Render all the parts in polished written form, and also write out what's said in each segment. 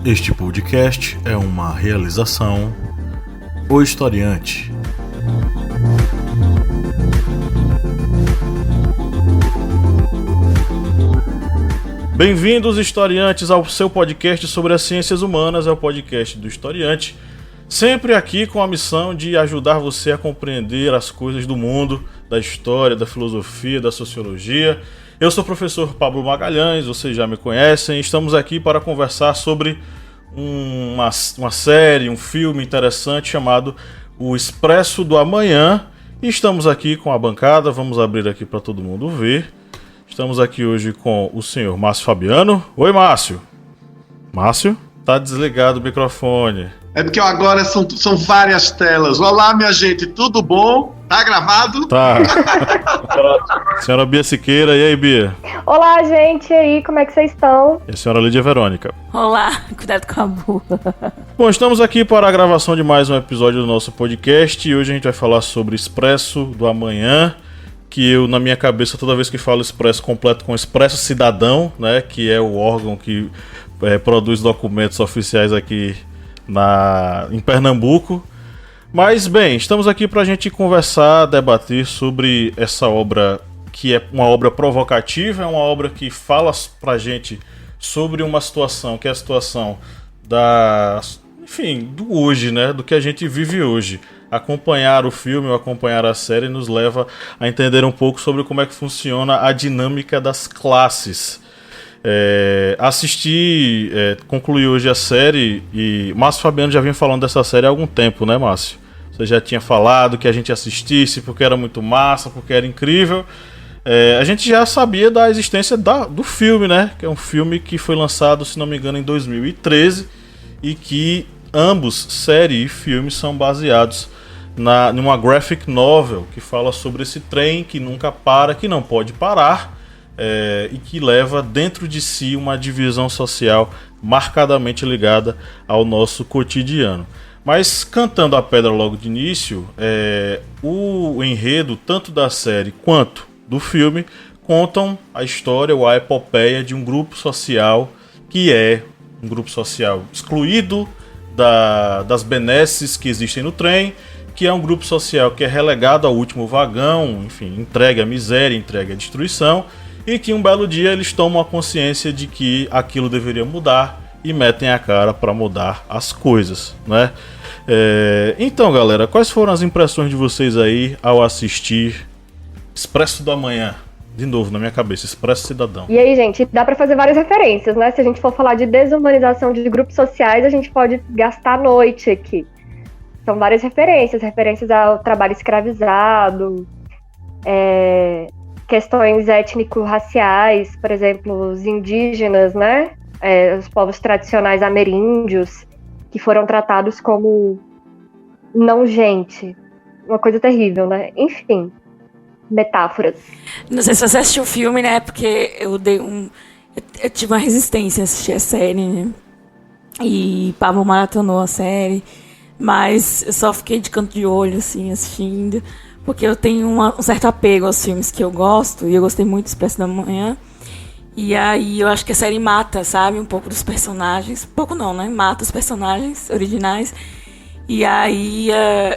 Este podcast é uma realização O Historiante. Bem-vindos, historiantes, ao seu podcast sobre as ciências humanas, é o podcast do Historiante. Sempre aqui com a missão de ajudar você a compreender as coisas do mundo, da história, da filosofia, da sociologia. Eu sou o professor Pablo Magalhães, vocês já me conhecem. Estamos aqui para conversar sobre uma série, um filme interessante chamado O Expresso do Amanhã. E estamos aqui com a bancada, vamos abrir aqui para todo mundo ver. Estamos aqui hoje com o senhor Márcio Fabiano. Oi, Márcio. Márcio, tá desligado o microfone. É porque agora são várias telas. Olá, minha gente, tudo bom? Tá gravado? Tá. Senhora Bia Siqueira, e aí, Bia? Olá, gente, e aí, como é que vocês estão? E a senhora Lídia Verônica? Olá, cuidado com a bula. Bom, estamos aqui para a gravação de mais um episódio do nosso podcast e hoje a gente vai falar sobre Expresso do Amanhã, que eu, na minha cabeça, toda vez que falo Expresso, completo com Expresso Cidadão, né, que é o órgão que produz documentos oficiais aqui em Pernambuco. Mas, bem, estamos aqui para a gente conversar, debater sobre essa obra, que é uma obra provocativa, é uma obra que fala para a gente sobre uma situação, que é a situação do hoje, né, do que a gente vive hoje. Acompanhar o filme ou acompanhar a série nos leva a entender um pouco sobre como é que funciona a dinâmica das classes. Concluí hoje a série e Márcio Fabiano já vinha falando dessa série há algum tempo, né, Márcio? Você já tinha falado que a gente assistisse porque era muito massa, porque era incrível. A gente já sabia da existência do filme, né? Que é um filme que foi lançado, se não me engano, em 2013 e que ambos, série e filme, são baseados numa graphic novel que fala sobre esse trem que nunca para, que não pode parar. E que leva dentro de si uma divisão social marcadamente ligada ao nosso cotidiano. Mas cantando a pedra logo de início, o enredo tanto da série quanto do filme contam a história ou a epopeia de um grupo social que é um grupo social excluído das benesses que existem no trem, que é um grupo social que é relegado ao último vagão, enfim, entregue à miséria, entregue à destruição, e que um belo dia eles tomam a consciência de que aquilo deveria mudar e metem a cara para mudar as coisas, né? Então, galera, quais foram as impressões de vocês aí ao assistir Expresso do Amanhã? De novo, na minha cabeça, Expresso Cidadão. E aí, gente, dá pra fazer várias referências, né? Se a gente for falar de desumanização de grupos sociais, a gente pode gastar a noite aqui. São várias referências ao trabalho escravizado, questões étnico-raciais, por exemplo, os indígenas, né? Os povos tradicionais ameríndios, que foram tratados como não gente. Uma coisa terrível, né? Enfim, metáforas. Não sei se você assistiu o filme, né? Porque eu tive uma resistência a assistir a série, né? E Pablo maratonou a série, mas eu só fiquei de canto de olho, assim, assistindo, porque eu tenho um certo apego aos filmes que eu gosto, e eu gostei muito do Expresso da Manhã. E aí eu acho que a série mata, sabe, um pouco dos personagens. Pouco não, né? Mata os personagens originais. E aí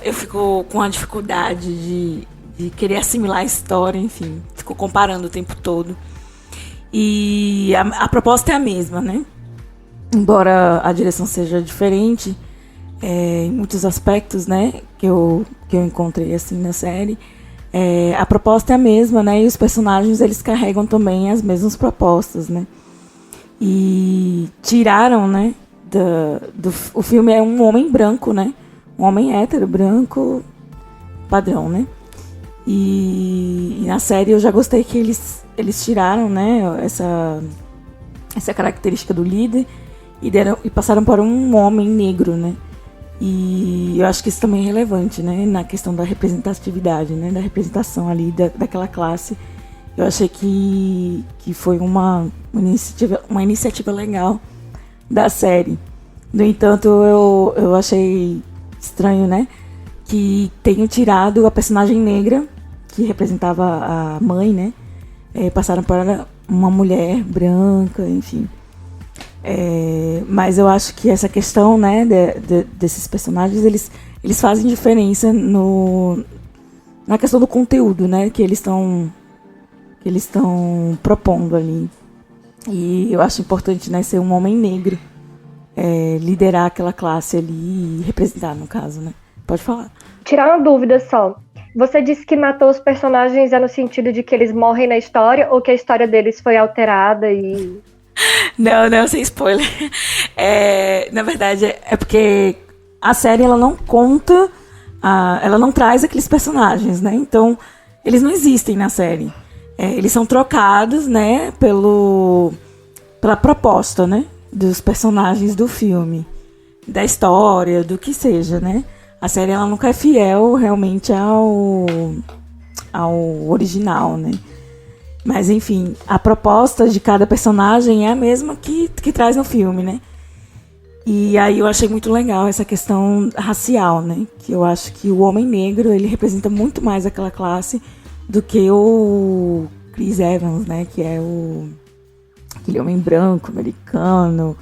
eu fico com a dificuldade de querer assimilar a história, enfim. Fico comparando o tempo todo. E a proposta é a mesma, né? Embora a direção seja diferente, em muitos aspectos, né? Que eu encontrei assim na série. A proposta é a mesma, né? E os personagens, eles carregam também as mesmas propostas, né? E tiraram, né? O filme é um homem branco, né? Um homem hétero, branco, padrão, né? E na série eu já gostei que eles tiraram, né? Essa característica do líder e passaram para um homem negro, né? E eu acho que isso também é relevante, né, na questão da representatividade, né, da representação ali daquela classe. Eu achei que foi uma iniciativa legal da série. No entanto, eu achei estranho, né, que tenham tirado a personagem negra, que representava a mãe, né, passaram para uma mulher branca, enfim. Mas eu acho que essa questão, né, desses personagens, eles fazem diferença na questão do conteúdo, né, que eles estão propondo ali. E eu acho importante, né, ser um homem negro, liderar aquela classe ali e representar, no caso, né. Pode falar. Tirar uma dúvida só. Você disse que matou os personagens no sentido de que eles morrem na história ou que a história deles foi alterada e... Não, sem spoiler. Na verdade, é porque a série ela não conta, ela não traz aqueles personagens, né? Então, eles não existem na série. Eles são trocados, né, pela proposta, né, dos personagens do filme, da história, do que seja, né? A série ela nunca é fiel realmente ao original, né? Mas, enfim, a proposta de cada personagem é a mesma que traz no filme, né? E aí eu achei muito legal essa questão racial, né? Que eu acho que o homem negro, ele representa muito mais aquela classe do que o Chris Evans, né? Que é aquele homem branco, americano,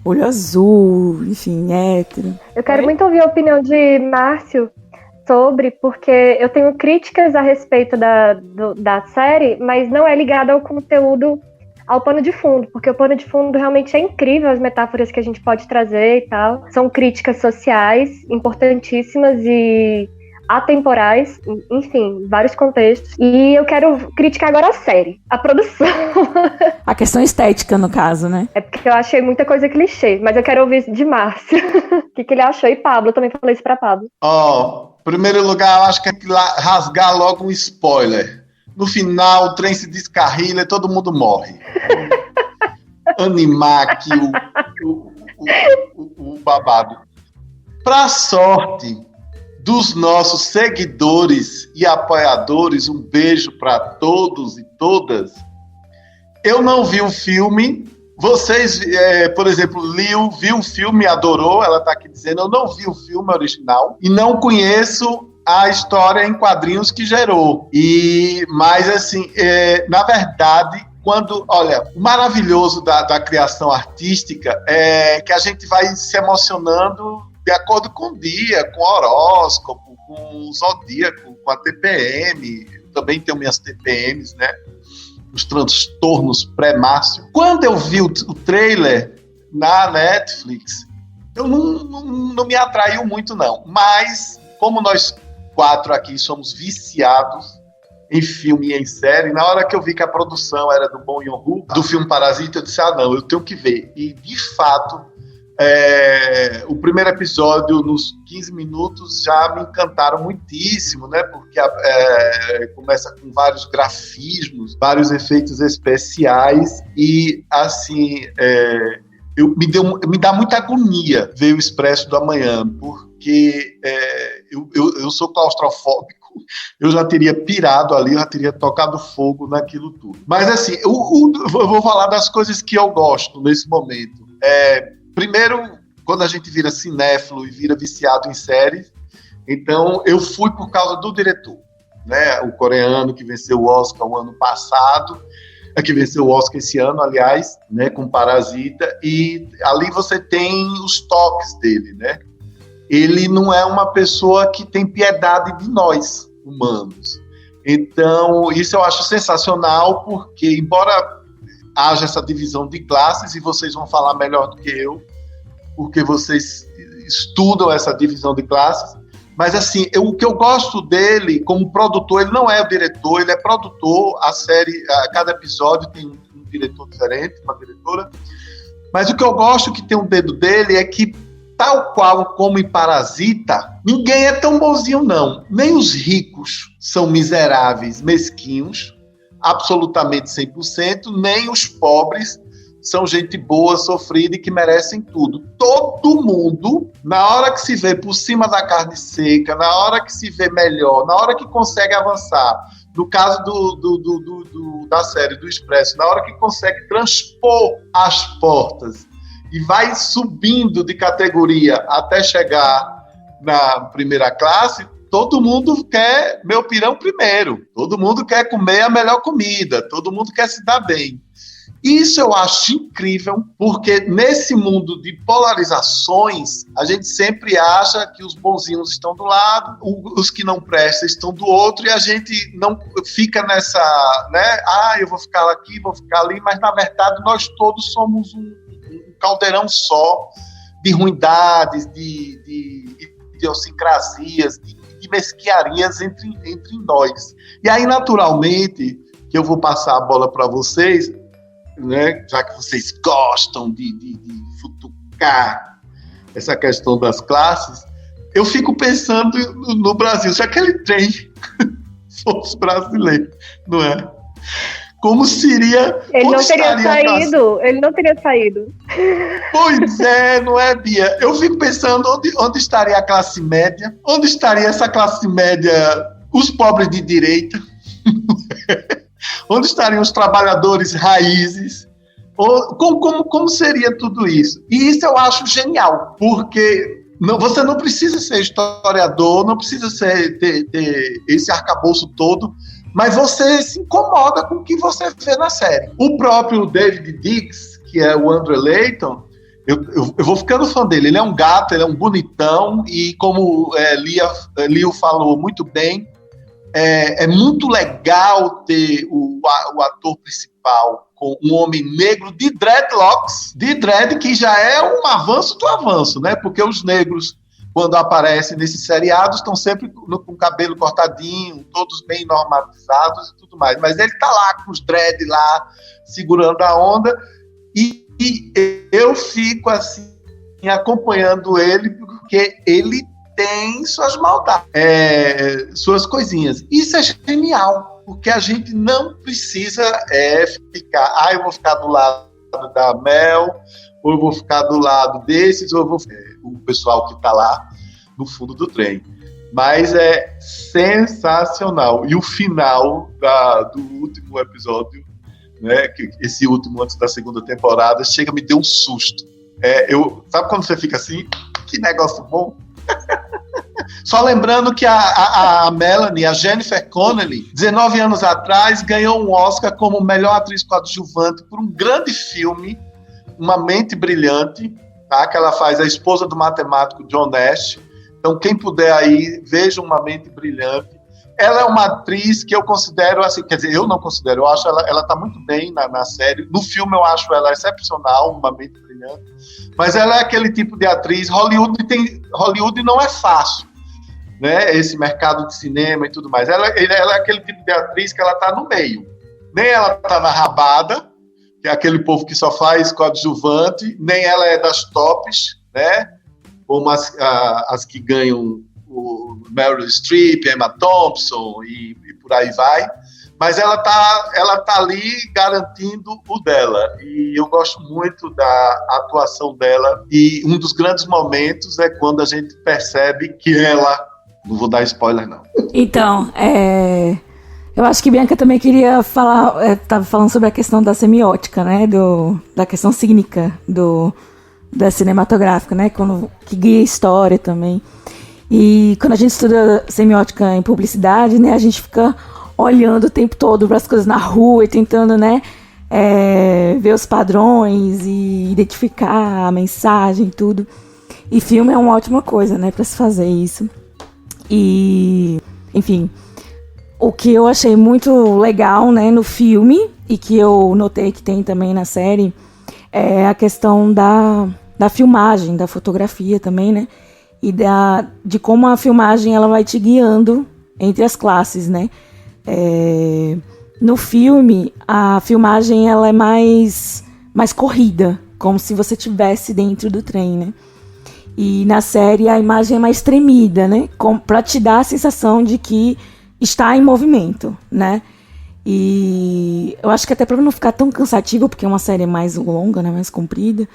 olho azul, enfim, hétero. Eu quero muito ouvir a opinião de Márcio porque eu tenho críticas a respeito da série, mas não é ligada ao conteúdo, ao pano de fundo, porque o pano de fundo realmente é incrível, as metáforas que a gente pode trazer e tal. São críticas sociais importantíssimas e atemporais, enfim, vários contextos. E eu quero criticar agora a série, a produção. A questão estética, no caso, né? É porque eu achei muita coisa clichê, mas eu quero ouvir de Márcio. O que ele achou? E Pablo, eu também falei isso pra Pablo. Em primeiro lugar, eu acho que é rasgar logo um spoiler. No final, o trem se descarrilha e todo mundo morre. Animar aqui o babado. Pra sorte dos nossos seguidores e apoiadores, um beijo para todos e todas. Eu não vi o filme. Vocês, por exemplo, Liu viu o filme e adorou, ela está aqui dizendo, eu não vi o filme original e não conheço a história em quadrinhos que gerou. Mas, assim, na verdade, o maravilhoso da criação artística é que a gente vai se emocionando de acordo com o dia, com o horóscopo, com o zodíaco, com a TPM. Eu também tenho minhas TPMs, né? Os transtornos pré-Márcio. Quando eu vi o trailer na Netflix, eu não me atraiu muito, não. Mas, como nós 4 aqui somos viciados em filme e em série, na hora que eu vi que a produção era do Bong Joon-ho, do filme Parasita, eu disse, não, eu tenho que ver. E, de fato, o primeiro episódio, nos 15 minutos, já me encantaram muitíssimo, né? Porque começa com vários grafismos, vários efeitos especiais e, assim, me dá muita agonia ver o Expresso do Amanhã, porque eu sou claustrofóbico, eu já teria pirado ali, eu já teria tocado fogo naquilo tudo. Mas, assim, eu vou falar das coisas que eu gosto nesse momento. Primeiro, quando a gente vira cinéfilo e vira viciado em séries, então eu fui por causa do diretor, né? O coreano que venceu o Oscar o ano passado, que venceu o Oscar esse ano, aliás, né, com Parasita, e ali você tem os toques dele, né? Ele não é uma pessoa que tem piedade de nós, humanos. Então, isso eu acho sensacional, porque, embora haja essa divisão de classes, e vocês vão falar melhor do que eu, porque vocês estudam essa divisão de classes, mas, assim, o que eu gosto dele como produtor, ele não é o diretor, ele é produtor, a série, cada episódio tem um diretor diferente, uma diretora, mas o que eu gosto que tem um dedo dele é que, tal qual como em Parasita, ninguém é tão bonzinho, não. Nem os ricos são miseráveis, mesquinhos, absolutamente 100%, nem os pobres são gente boa, sofrida e que merecem tudo. Todo mundo, na hora que se vê por cima da carne seca, na hora que se vê melhor, na hora que consegue avançar, no caso da série do Expresso, na hora que consegue transpor as portas e vai subindo de categoria até chegar na primeira classe, todo mundo quer meu pirão primeiro, todo mundo quer comer a melhor comida, todo mundo quer se dar bem. Isso eu acho incrível, porque nesse mundo de polarizações, a gente sempre acha que os bonzinhos estão do lado, os que não prestam estão do outro, e a gente não fica nessa, né? Eu vou ficar aqui, vou ficar ali, mas na verdade nós todos somos um caldeirão só de ruindades, de idiosincrasias, de mesquiarias entre nós. E aí, naturalmente, que eu vou passar a bola para vocês, né, já que vocês gostam de futucar essa questão das classes, eu fico pensando no Brasil, se aquele trem fosse brasileiro, não é? Como seria... Ele não teria saído. Pois é, não é, Bia? Eu fico pensando onde estaria a classe média, onde estaria essa classe média, os pobres de direita, onde estariam os trabalhadores raízes, como seria tudo isso? E isso eu acho genial, porque você não precisa ser historiador, não precisa ter esse arcabouço todo, mas você se incomoda com o que você vê na série. O próprio David Diggs, que é o Andrew Layton, eu vou ficando fã dele. Ele é um gato, ele é um bonitão, e como Leo falou muito bem, é muito legal ter o ator principal com um homem negro de dreadlocks, de dread, que já é um avanço do avanço, né? Porque os negros, quando aparecem nesses seriados, estão sempre com o cabelo cortadinho, todos bem normalizados e tudo mais. Mas ele tá lá com os dread lá, segurando a onda, e eu fico assim, acompanhando ele, porque ele tem suas maldades, suas coisinhas. Isso é genial, porque a gente não precisa ficar, eu vou ficar do lado da Mel, ou eu vou ficar do lado desses, ou eu vou o pessoal que está lá no fundo do trem. Mas é sensacional. E o final do último episódio, né, esse último antes da segunda temporada, me deu um susto. Sabe quando você fica assim? Que negócio bom! Só lembrando que a Melanie, a Jennifer Connelly, 19 anos atrás, ganhou um Oscar como melhor atriz coadjuvante por um grande filme, Uma Mente Brilhante, tá? Que ela faz a esposa do matemático John Nash. Então, quem puder aí, veja Uma Mente Brilhante. Ela é uma atriz que eu considero, assim, quer dizer, eu não considero, eu acho ela tá muito bem na série. No filme eu acho ela excepcional, Uma Mente Brilhante. Mas ela é aquele tipo de atriz, Hollywood não é fácil, né? Esse mercado de cinema e tudo mais. Ela é aquele tipo de atriz que ela tá no meio. Nem ela tá na rabada, que é aquele povo que só faz coadjuvante, nem ela é das tops, né? Como as que ganham o Meryl Streep, Emma Thompson e por aí vai, mas ela tá ali garantindo o dela, e eu gosto muito da atuação dela, e um dos grandes momentos é quando a gente percebe que ela, não vou dar spoiler não. Então, eu acho que Bianca também queria falar, estava falando sobre a questão da semiótica, né, da questão cínica da cinematográfica, né, que guia a história também. E quando a gente estuda semiótica em publicidade, né, a gente fica olhando o tempo todo para as coisas na rua e tentando, né, ver os padrões e identificar a mensagem e tudo. E filme é uma ótima coisa, né, para se fazer isso. E, enfim, o que eu achei muito legal, né, no filme, e que eu notei que tem também na série, é a questão da filmagem, da fotografia também, né, e de como a filmagem ela vai te guiando entre as classes, né. No filme, a filmagem ela é mais corrida, como se você estivesse dentro do trem, né. E na série a imagem é mais tremida, né, para te dar a sensação de que está em movimento, né. E eu acho que até para não ficar tão cansativo, porque é uma série mais longa, né, mais comprida,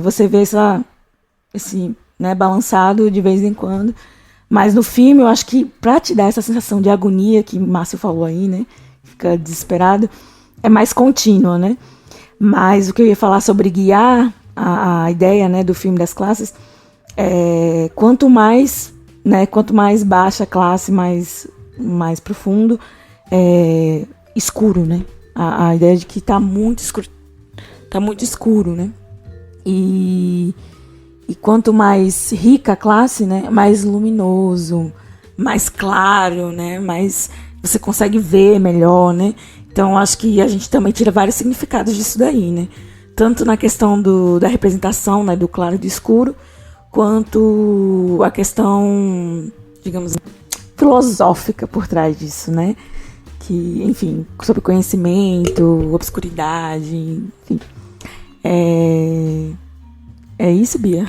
você vê esse, né, balançado de vez em quando. Mas no filme, eu acho que pra te dar essa sensação de agonia que o Márcio falou aí, né, fica desesperado, é mais contínua, né. Mas o que eu ia falar sobre guiar a ideia, né, do filme das classes, quanto mais baixa a classe, mais profundo, escuro, né, A ideia de que tá muito escuro, né? E quanto mais rica a classe, né, mais luminoso, mais claro, né, mais você consegue ver melhor, né? Então acho que a gente também tira vários significados disso daí, né? Tanto na questão da representação, né, do claro e do escuro, quanto a questão, digamos, filosófica por trás disso, né? Que, enfim, sobre conhecimento, obscuridade, enfim. É isso, Bia?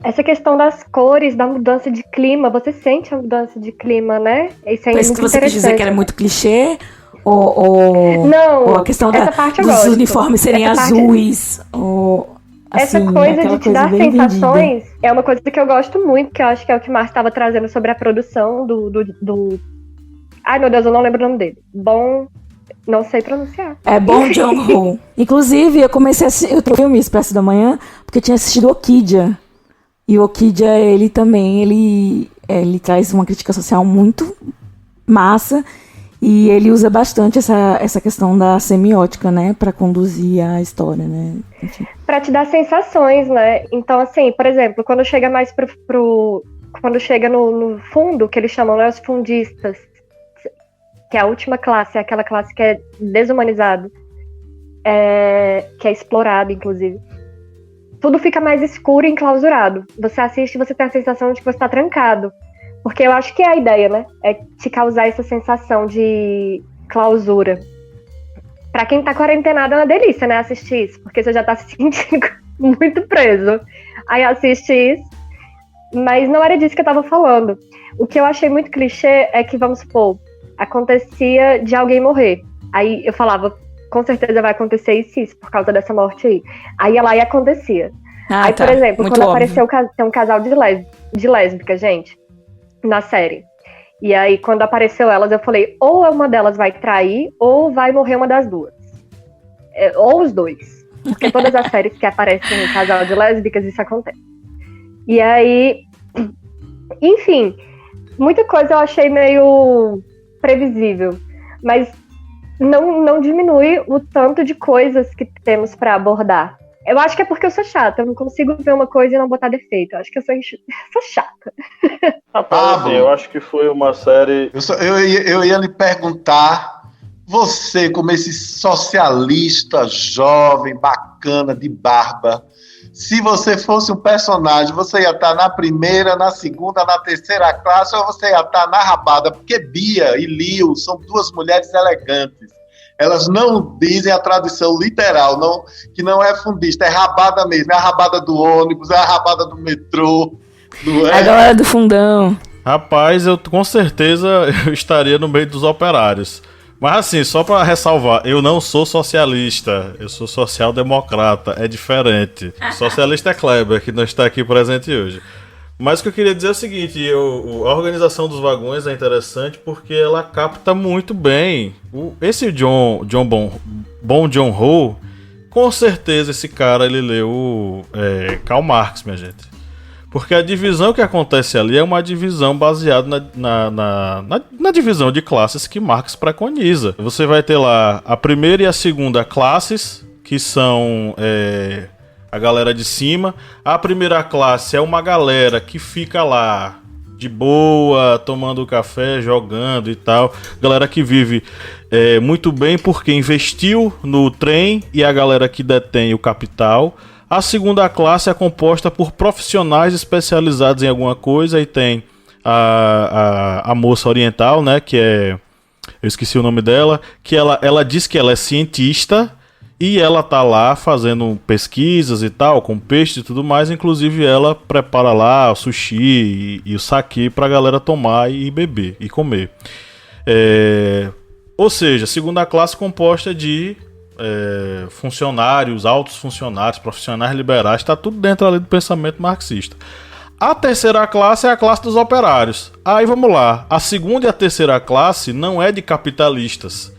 Essa questão das cores, da mudança de clima, você sente a mudança de clima, né? Isso é Parece muito que você quis dizer que era muito clichê? Não, ou a questão dos uniformes serem azuis? Ou, assim, essa coisa de te dar sensações vendida. é uma coisa que eu gosto muito, que eu acho que é o que o Márcio estava trazendo sobre a produção do... Ai, meu Deus, eu não lembro o nome dele. Não sei pronunciar. É Bong Joon-ho. Inclusive, eu comecei a assistir o filme Expresso da Manhã porque eu tinha assistido Okja. E o Okja, ele também, ele traz uma crítica social muito massa. E ele usa bastante essa questão da semiótica, né? Pra conduzir a história, né? Enfim. Pra te dar sensações, né? Então, assim, por exemplo, quando chega mais quando chega no fundo, que eles chamam, né, os fundistas, que é a última classe, é aquela classe que é desumanizada, que é explorada, inclusive. Tudo fica mais escuro e enclausurado. Você assiste e você tem a sensação de que você está trancado. Porque eu acho que é a ideia, né? É te causar essa sensação de clausura. Pra quem tá quarentenado é uma delícia, né? Assistir isso. Porque você já tá se sentindo muito preso. Aí assiste isso. Mas não era disso que eu tava falando. O que eu achei muito clichê é que, vamos supor, acontecia de alguém morrer. Aí eu falava, com certeza vai acontecer isso por causa dessa morte aí. Aí ia lá e acontecia. Aí, por exemplo, muito quando óbvio. Apareceu tem um casal de lésbica, gente, na série. E aí, quando apareceu elas, eu falei, ou uma delas vai trair, ou vai morrer uma das duas. Ou os dois. Porque todas as séries que aparecem um casal de lésbicas, isso acontece. E aí, enfim, muita coisa eu achei meio previsível, mas não diminui o tanto de coisas que temos para abordar. Eu acho que é porque eu sou chata, eu não consigo ver uma coisa e não botar defeito. Eu acho que eu sou chata. Rapaz, eu acho que foi uma série... Eu ia lhe perguntar, você como esse socialista jovem, bacana, de barba, se você fosse um personagem, você ia estar na primeira, na segunda, na terceira classe, ou você ia estar na rabada? Porque Bia e Liu são duas mulheres elegantes. Elas não dizem a tradução literal, que não é fundista, é rabada mesmo. É a rabada do ônibus, é a rabada do metrô. Não é? A galera do fundão. Rapaz, eu com certeza eu estaria no meio dos operários. Mas assim, só pra ressalvar, eu não sou socialista, eu sou social-democrata, é diferente. Socialista é Kleber, que não está aqui presente hoje. Mas o que eu queria dizer é o seguinte, a organização dos vagões é interessante porque ela capta muito bem. Esse Bong Joon-ho, com certeza esse cara ele leu Karl Marx, minha gente. Porque a divisão que acontece ali é uma divisão baseada na divisão de classes que Marx preconiza. Você vai ter lá a primeira e a segunda classes, que são a galera de cima. A primeira classe é uma galera que fica lá de boa, tomando café, jogando e tal. Galera que vive muito bem porque investiu no trem e a galera que detém o capital. A segunda classe é composta por profissionais especializados em alguma coisa. E tem a moça oriental, né, que é... Eu esqueci o nome dela. Que ela diz que ela é cientista e ela tá lá fazendo pesquisas e tal, com peixe e tudo mais. Inclusive ela prepara lá o sushi e o sake pra galera tomar e beber e comer. Ou seja, segunda classe composta de... funcionários, altos funcionários, profissionais liberais, está tudo dentro ali do pensamento marxista. A terceira classe é a classe dos operários. Aí vamos lá, a segunda e a terceira classe não é de capitalistas.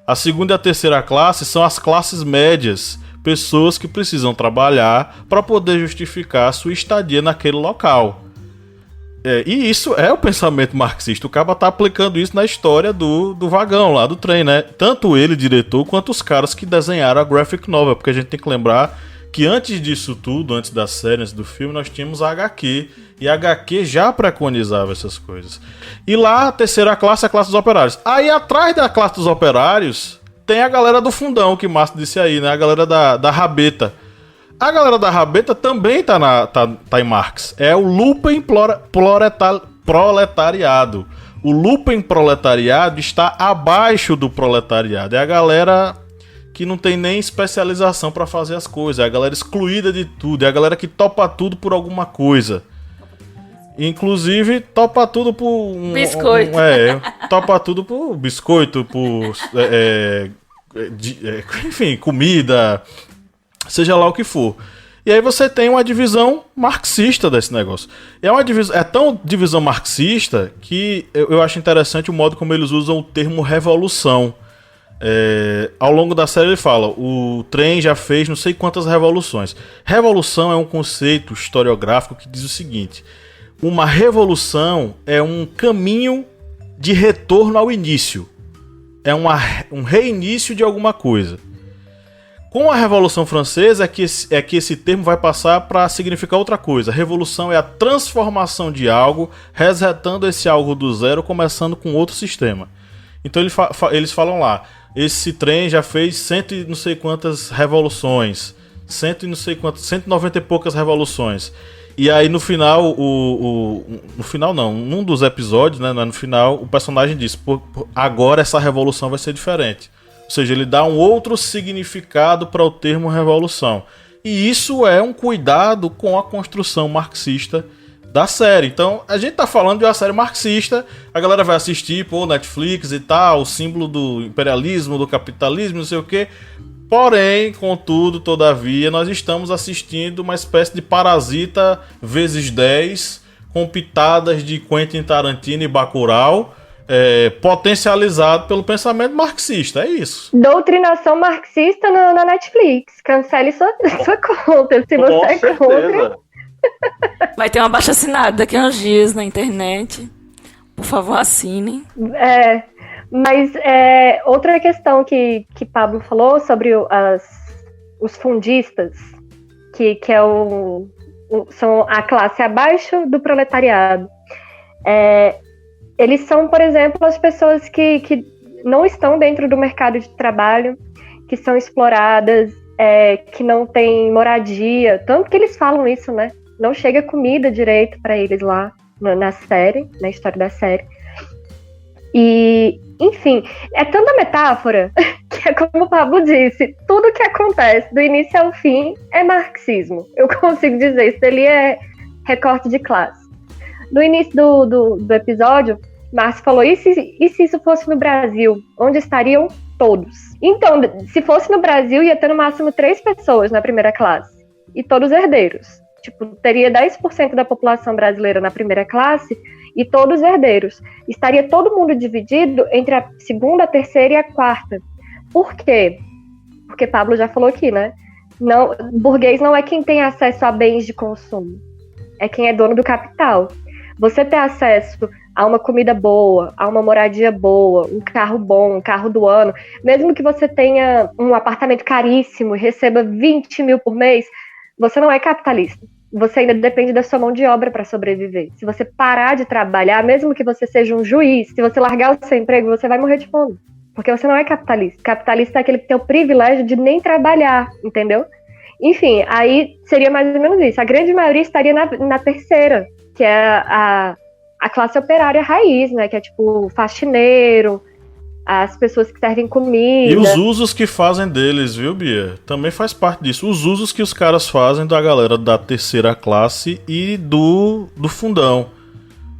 A segunda e a terceira classe são as classes médias, pessoas que precisam trabalhar para poder justificar a sua estadia naquele local. E isso é o pensamento marxista. O cara tá aplicando isso na história do vagão lá, do trem, né? Tanto ele, diretor, quanto os caras que desenharam a graphic novel. Porque a gente tem que lembrar que antes disso tudo, antes da série, antes do filme, nós tínhamos a HQ. E a HQ já preconizava essas coisas. E lá, a terceira classe é a classe dos operários. Aí, atrás da classe dos operários, tem a galera do fundão, que o Márcio disse aí, né? A galera da rabeta. A galera da rabeta também tá em Marx. É o Lupen proletariado. O Lupen proletariado está abaixo do proletariado. É a galera que não tem nem especialização para fazer as coisas. É a galera excluída de tudo. É a galera que topa tudo por alguma coisa. Inclusive, topa tudo por... biscoito. Topa tudo por biscoito, por... enfim, comida... Seja lá o que for. E aí você tem uma divisão marxista desse negócio. É tão divisão marxista que eu acho interessante o modo como eles usam o termo revolução. Ao longo da série ele fala, o trem já fez não sei quantas revoluções. Revolução é um conceito historiográfico que diz o seguinte: uma revolução é um caminho de retorno ao início. É um reinício de alguma coisa. Com a Revolução Francesa é que esse termo vai passar para significar outra coisa. Revolução é a transformação de algo, resetando esse algo do zero, começando com outro sistema. Então eles falam lá, esse trem já fez cento e não sei quantas revoluções, 190 e poucas revoluções. E aí no final, no final não, num dos episódios, né, no final, o personagem diz, agora essa revolução vai ser diferente. Ou seja, ele dá um outro significado para o termo revolução. E isso é um cuidado com a construção marxista da série. Então, a gente tá falando de uma série marxista, a galera vai assistir, Netflix e tal, o símbolo do imperialismo, do capitalismo, não sei o quê. Porém, contudo, todavia, nós estamos assistindo uma espécie de Parasita vezes 10, com pitadas de Quentin Tarantino e Bacurau, potencializado pelo pensamento marxista, é isso. Doutrinação marxista na Netflix. Cancele sua conta, se você é contra. Vai ter uma abaixo-assinado daqui a uns dias na internet. Por favor, assinem. Mas outra questão que Pablo falou sobre os fundistas, que são a classe abaixo do proletariado. Eles são, por exemplo, as pessoas que não estão dentro do mercado de trabalho, que são exploradas, que não têm moradia. Tanto que eles falam isso, né? Não chega comida direito para eles lá na série, na história da série. E, enfim, é tanta metáfora que é como o Pablo disse, tudo que acontece do início ao fim é marxismo. Eu consigo dizer, isso ali é recorte de classe. No início do episódio, Márcio falou, e se isso fosse no Brasil? Onde estariam todos? Então, se fosse no Brasil, ia ter no máximo 3 pessoas na primeira classe. E todos herdeiros. Tipo, teria 10% da população brasileira na primeira classe e todos herdeiros. Estaria todo mundo dividido entre a segunda, a terceira e a quarta. Por quê? Porque Pablo já falou aqui, né? Não, burguês não é quem tem acesso a bens de consumo. É quem é dono do capital. Você ter acesso a uma comida boa, a uma moradia boa, um carro bom, um carro do ano, mesmo que você tenha um apartamento caríssimo e receba 20 mil por mês, você não é capitalista. Você ainda depende da sua mão de obra para sobreviver. Se você parar de trabalhar, mesmo que você seja um juiz, se você largar o seu emprego, você vai morrer de fome. Porque você não é capitalista. Capitalista é aquele que tem o privilégio de nem trabalhar, entendeu? Enfim, aí seria mais ou menos isso. A grande maioria estaria na terceira, que é a classe operária raiz, né? Que é tipo faxineiro, as pessoas que servem comida. E os usos que fazem deles, viu, Bia? Também faz parte disso. Os usos que os caras fazem da galera da terceira classe e do fundão,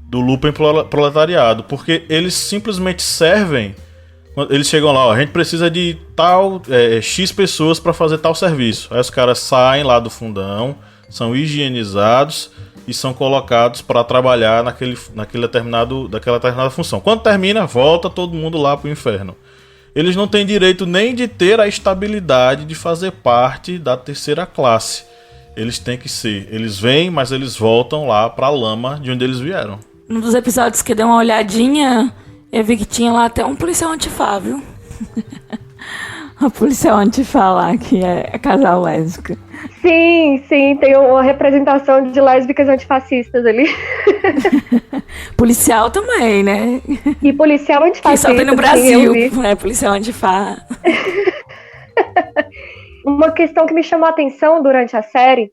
do Lupen proletariado. Porque eles simplesmente servem. Eles chegam lá, ó, a gente precisa de tal X pessoas para fazer tal serviço. Aí os caras saem lá do fundão, são higienizados e são colocados para trabalhar daquela determinada função. Quando termina, volta todo mundo lá pro inferno. Eles não têm direito nem de ter a estabilidade de fazer parte da terceira classe. eles têm que ser. Eles vêm, mas eles voltam lá pra lama de onde eles vieram. Num dos episódios que eu dei uma olhadinha, eu vi que tinha lá até um policial antifá, viu? O policial antifá lá, que é casal lésbico. Sim, tem uma representação de lésbicas antifascistas ali. Policial também, né? E policial Que antifascista. só tem no Brasil, né? Policial antifá. Uma questão que me chamou a atenção durante a série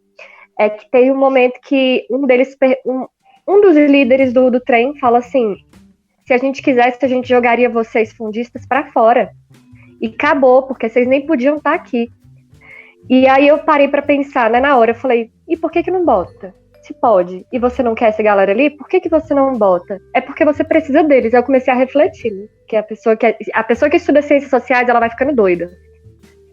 é que tem um momento que um dos líderes do trem fala assim: se a gente quisesse, a gente jogaria vocês fundistas pra fora. E acabou, porque vocês nem podiam estar aqui. E aí eu parei pra pensar, né, na hora, eu falei, e por que não bota? Se pode, e você não quer essa galera ali, por que você não bota? É porque você precisa deles. Aí eu comecei a refletir, né? Que a pessoa que estuda ciências sociais, ela vai ficando doida.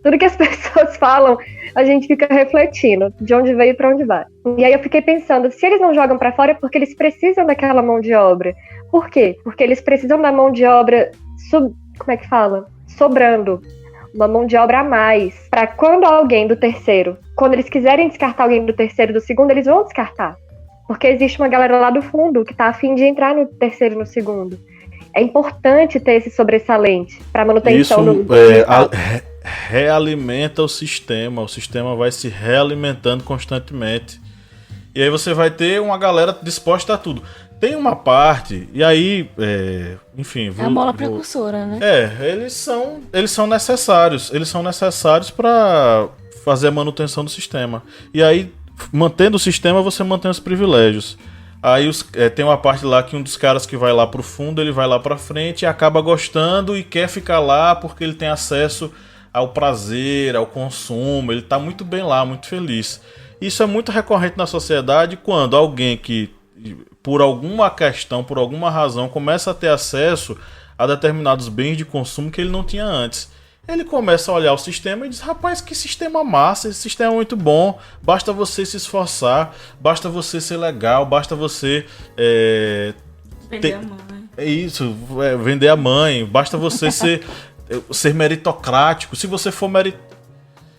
Tudo que as pessoas falam, a gente fica refletindo de onde veio e pra onde vai. E aí eu fiquei pensando, se eles não jogam pra fora é porque eles precisam daquela mão de obra. Por quê? Porque eles precisam da mão de obra, como é que fala? Sobrando. Uma mão de obra a mais. Pra quando alguém do terceiro, quando eles quiserem descartar alguém do terceiro e do segundo, eles vão descartar. Porque existe uma galera lá do fundo que tá a fim de entrar no terceiro e no segundo. É importante ter esse sobressalente pra manutenção do realimenta o sistema vai se realimentando constantemente. E aí você vai ter uma galera disposta a tudo. Tem uma parte, e aí, enfim... É a mola precursora, né? Eles são necessários. Eles são necessários para fazer a manutenção do sistema. E aí, mantendo o sistema, você mantém os privilégios. Aí tem uma parte lá que um dos caras que vai lá pro fundo, ele vai lá pra frente e acaba gostando e quer ficar lá porque ele tem acesso ao prazer, ao consumo. Ele tá muito bem lá, muito feliz. Isso é muito recorrente na sociedade quando alguém que, por alguma questão, por alguma razão, começa a ter acesso a determinados bens de consumo que ele não tinha antes. Ele começa a olhar o sistema e diz, rapaz, que sistema massa, esse sistema é muito bom, basta você se esforçar, basta você ser legal, basta você... Vender a mãe. É isso, vender a mãe, basta você ser meritocrático. Se você for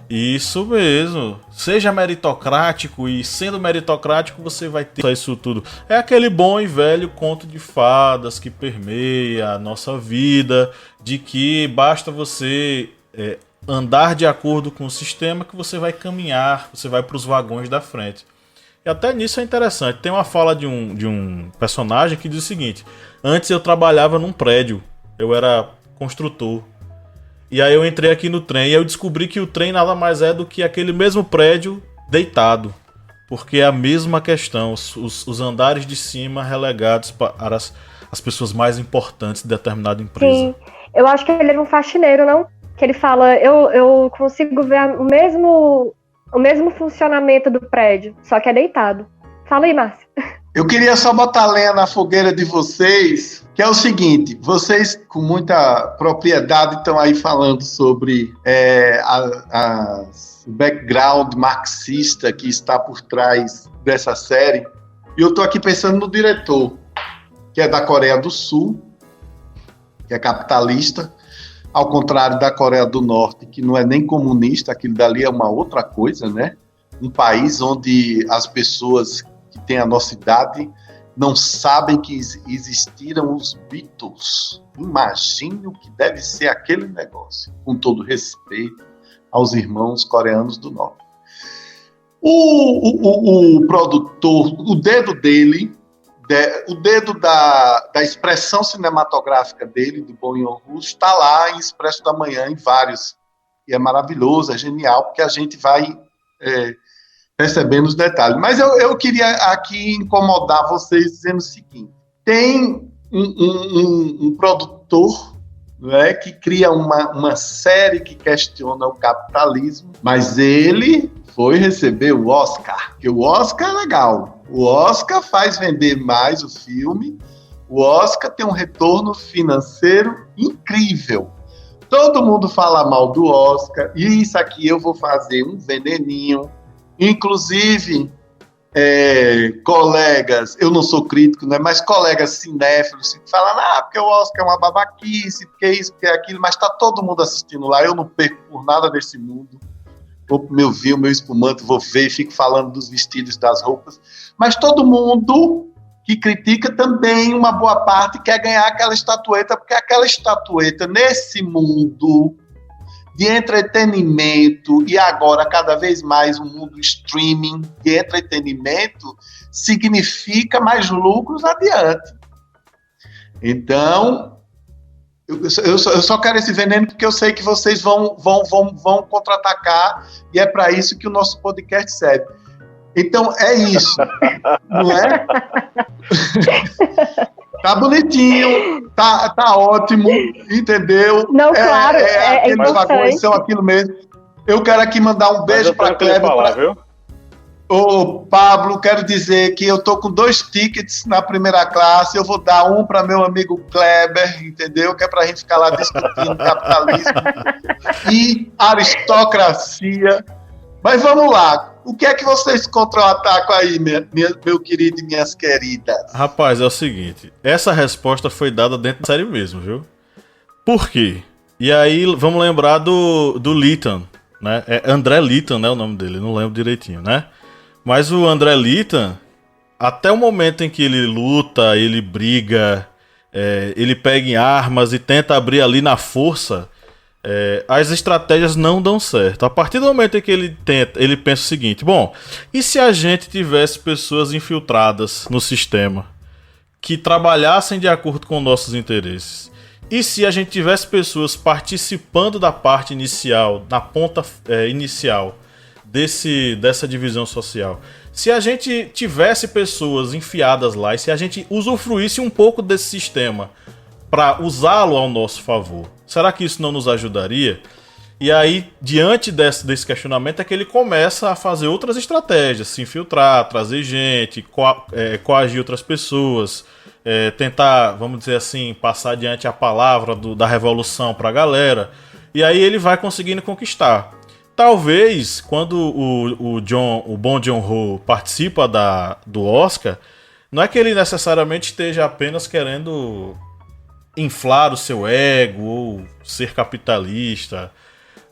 Isso mesmo. Seja meritocrático e sendo meritocrático você vai ter isso tudo. É aquele bom e velho conto de fadas que permeia a nossa vida, de que basta você andar de acordo com o sistema que você vai caminhar, você vai para os vagões da frente. E até nisso é interessante. Tem uma fala de um personagem que diz o seguinte: antes eu trabalhava num prédio, eu era construtor. E aí eu entrei aqui no trem e eu descobri que o trem nada mais é do que aquele mesmo prédio deitado. Porque é a mesma questão, os andares de cima relegados para as pessoas mais importantes de determinada empresa. Sim, eu acho que ele era um faxineiro, não? Que ele fala, eu consigo ver o mesmo funcionamento do prédio, só que é deitado. Fala aí, Márcio. Eu queria só botar lenha na fogueira de vocês, que é o seguinte, vocês com muita propriedade estão aí falando sobre o background marxista que está por trás dessa série, e eu estou aqui pensando no diretor, que é da Coreia do Sul, que é capitalista, ao contrário da Coreia do Norte, que não é nem comunista, aquilo dali é uma outra coisa, né? Um país onde as pessoas que têm a nossa idade não sabem que existiram os Beatles. Imagine o que deve ser aquele negócio, com todo respeito aos irmãos coreanos do Norte. O produtor, o dedo dele, o dedo da expressão cinematográfica dele, do Bong Joon-ho, está lá em Expresso da Manhã, em vários. E é maravilhoso, é genial, porque a gente vai percebendo os detalhes. Mas eu queria aqui incomodar vocês dizendo o seguinte: tem um produtor, né, que cria uma série que questiona o capitalismo, mas ele foi receber o Oscar, porque o Oscar é legal. O Oscar faz vender mais o filme, o Oscar tem um retorno financeiro incrível. Todo mundo fala mal do Oscar, e isso aqui eu vou fazer um veneninho. Inclusive, colegas, eu não sou crítico, né, mas colegas cinéfilos que falam, porque o Oscar é uma babaquice, porque isso, porque aquilo, mas está todo mundo assistindo lá, eu não perco por nada desse mundo. vou pro meu vinho, meu espumante, vou ver, fico falando dos vestidos, das roupas. Mas todo mundo que critica também, uma boa parte, quer ganhar aquela estatueta, porque aquela estatueta, nesse mundo de entretenimento, e agora cada vez mais um mundo streaming de entretenimento, significa mais lucros adiante. Então, eu só quero esse veneno porque eu sei que vocês vão contra-atacar, e é para isso que o nosso podcast serve. Então, é isso, não é? Tá bonitinho, tá ótimo, entendeu? Não, claro, é importante. São aquilo mesmo. Eu quero aqui mandar um beijo para Kleber. Ô, Pablo, quero dizer que eu tô com 2 tickets na primeira classe, eu vou dar um para meu amigo Kleber, entendeu? Que é pra gente ficar lá discutindo capitalismo e aristocracia. Mas vamos lá, o que é que vocês contra-atacam aí, meu querido e minhas queridas? Rapaz, é o seguinte, essa resposta foi dada dentro da série mesmo, viu? Por quê? E aí, vamos lembrar do Lytton, né? É André Lytton, né, o nome dele, não lembro direitinho, né? Mas o André Lytton, até o momento em que ele luta, ele briga, ele pega em armas e tenta abrir ali na força, as estratégias não dão certo. A partir do momento em que ele pensa o seguinte: bom, e se a gente tivesse pessoas infiltradas no sistema que trabalhassem de acordo com nossos interesses? E se a gente tivesse pessoas participando da parte inicial, na ponta inicial dessa divisão social? Se a gente tivesse pessoas enfiadas lá e se a gente usufruísse um pouco desse sistema para usá-lo ao nosso favor, será que isso não nos ajudaria? E aí, diante desse questionamento, é que ele começa a fazer outras estratégias, se infiltrar, trazer gente, coagir outras pessoas, tentar, vamos dizer assim, passar adiante a palavra da revolução para a galera. E aí ele vai conseguindo conquistar. Talvez, quando o Bong Joon-ho participa do Oscar, não é que ele necessariamente esteja apenas querendo inflar o seu ego ou ser capitalista,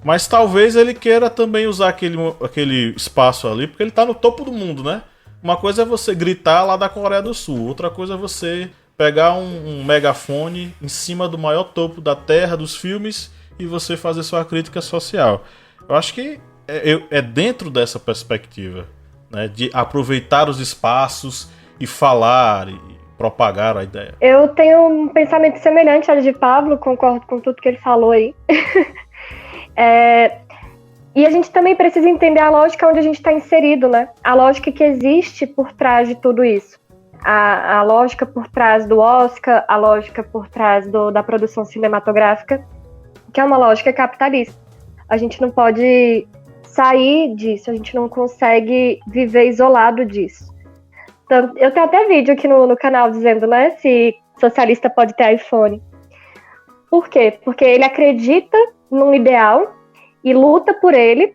mas talvez ele queira também usar aquele espaço ali, porque ele está no topo do mundo, né? Uma coisa é você gritar lá da Coreia do Sul, outra coisa é você pegar um megafone em cima do maior topo da Terra, dos filmes, e você fazer sua crítica social. Eu acho que é dentro dessa perspectiva, né, de aproveitar os espaços e falar e propagar a ideia. Eu tenho um pensamento semelhante ao de Pablo, concordo com tudo que ele falou aí. E a gente também precisa entender a lógica onde a gente está inserido, né? A lógica que existe por trás de tudo isso. A lógica por trás do Oscar, a lógica por trás da produção cinematográfica, que é uma lógica capitalista. A gente não pode sair disso, a gente não consegue viver isolado disso. Então, eu tenho até vídeo aqui no canal dizendo, né, se socialista pode ter iPhone. Por quê? Porque ele acredita num ideal e luta por ele,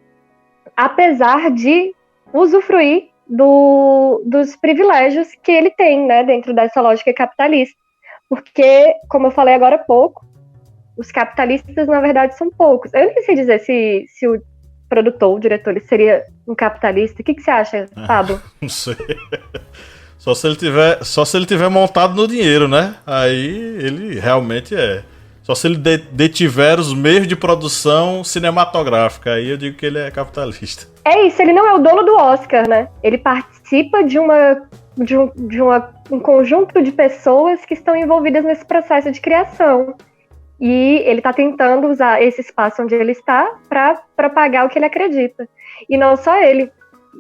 apesar de usufruir dos privilégios que ele tem, né, dentro dessa lógica capitalista. Porque, como eu falei agora há pouco, os capitalistas, na verdade, são poucos. Eu nem sei dizer se o produtor, o diretor, ele seria um capitalista. O que você acha, Pablo? Não sei. Só se ele tiver montado no dinheiro, né? Aí ele realmente é. Só se ele detiver os meios de produção cinematográfica. Aí eu digo que ele é capitalista. É isso, ele não é o dono do Oscar, né? Ele participa de um conjunto de pessoas que estão envolvidas nesse processo de criação. E ele está tentando usar esse espaço onde ele está para propagar o que ele acredita. E não só ele.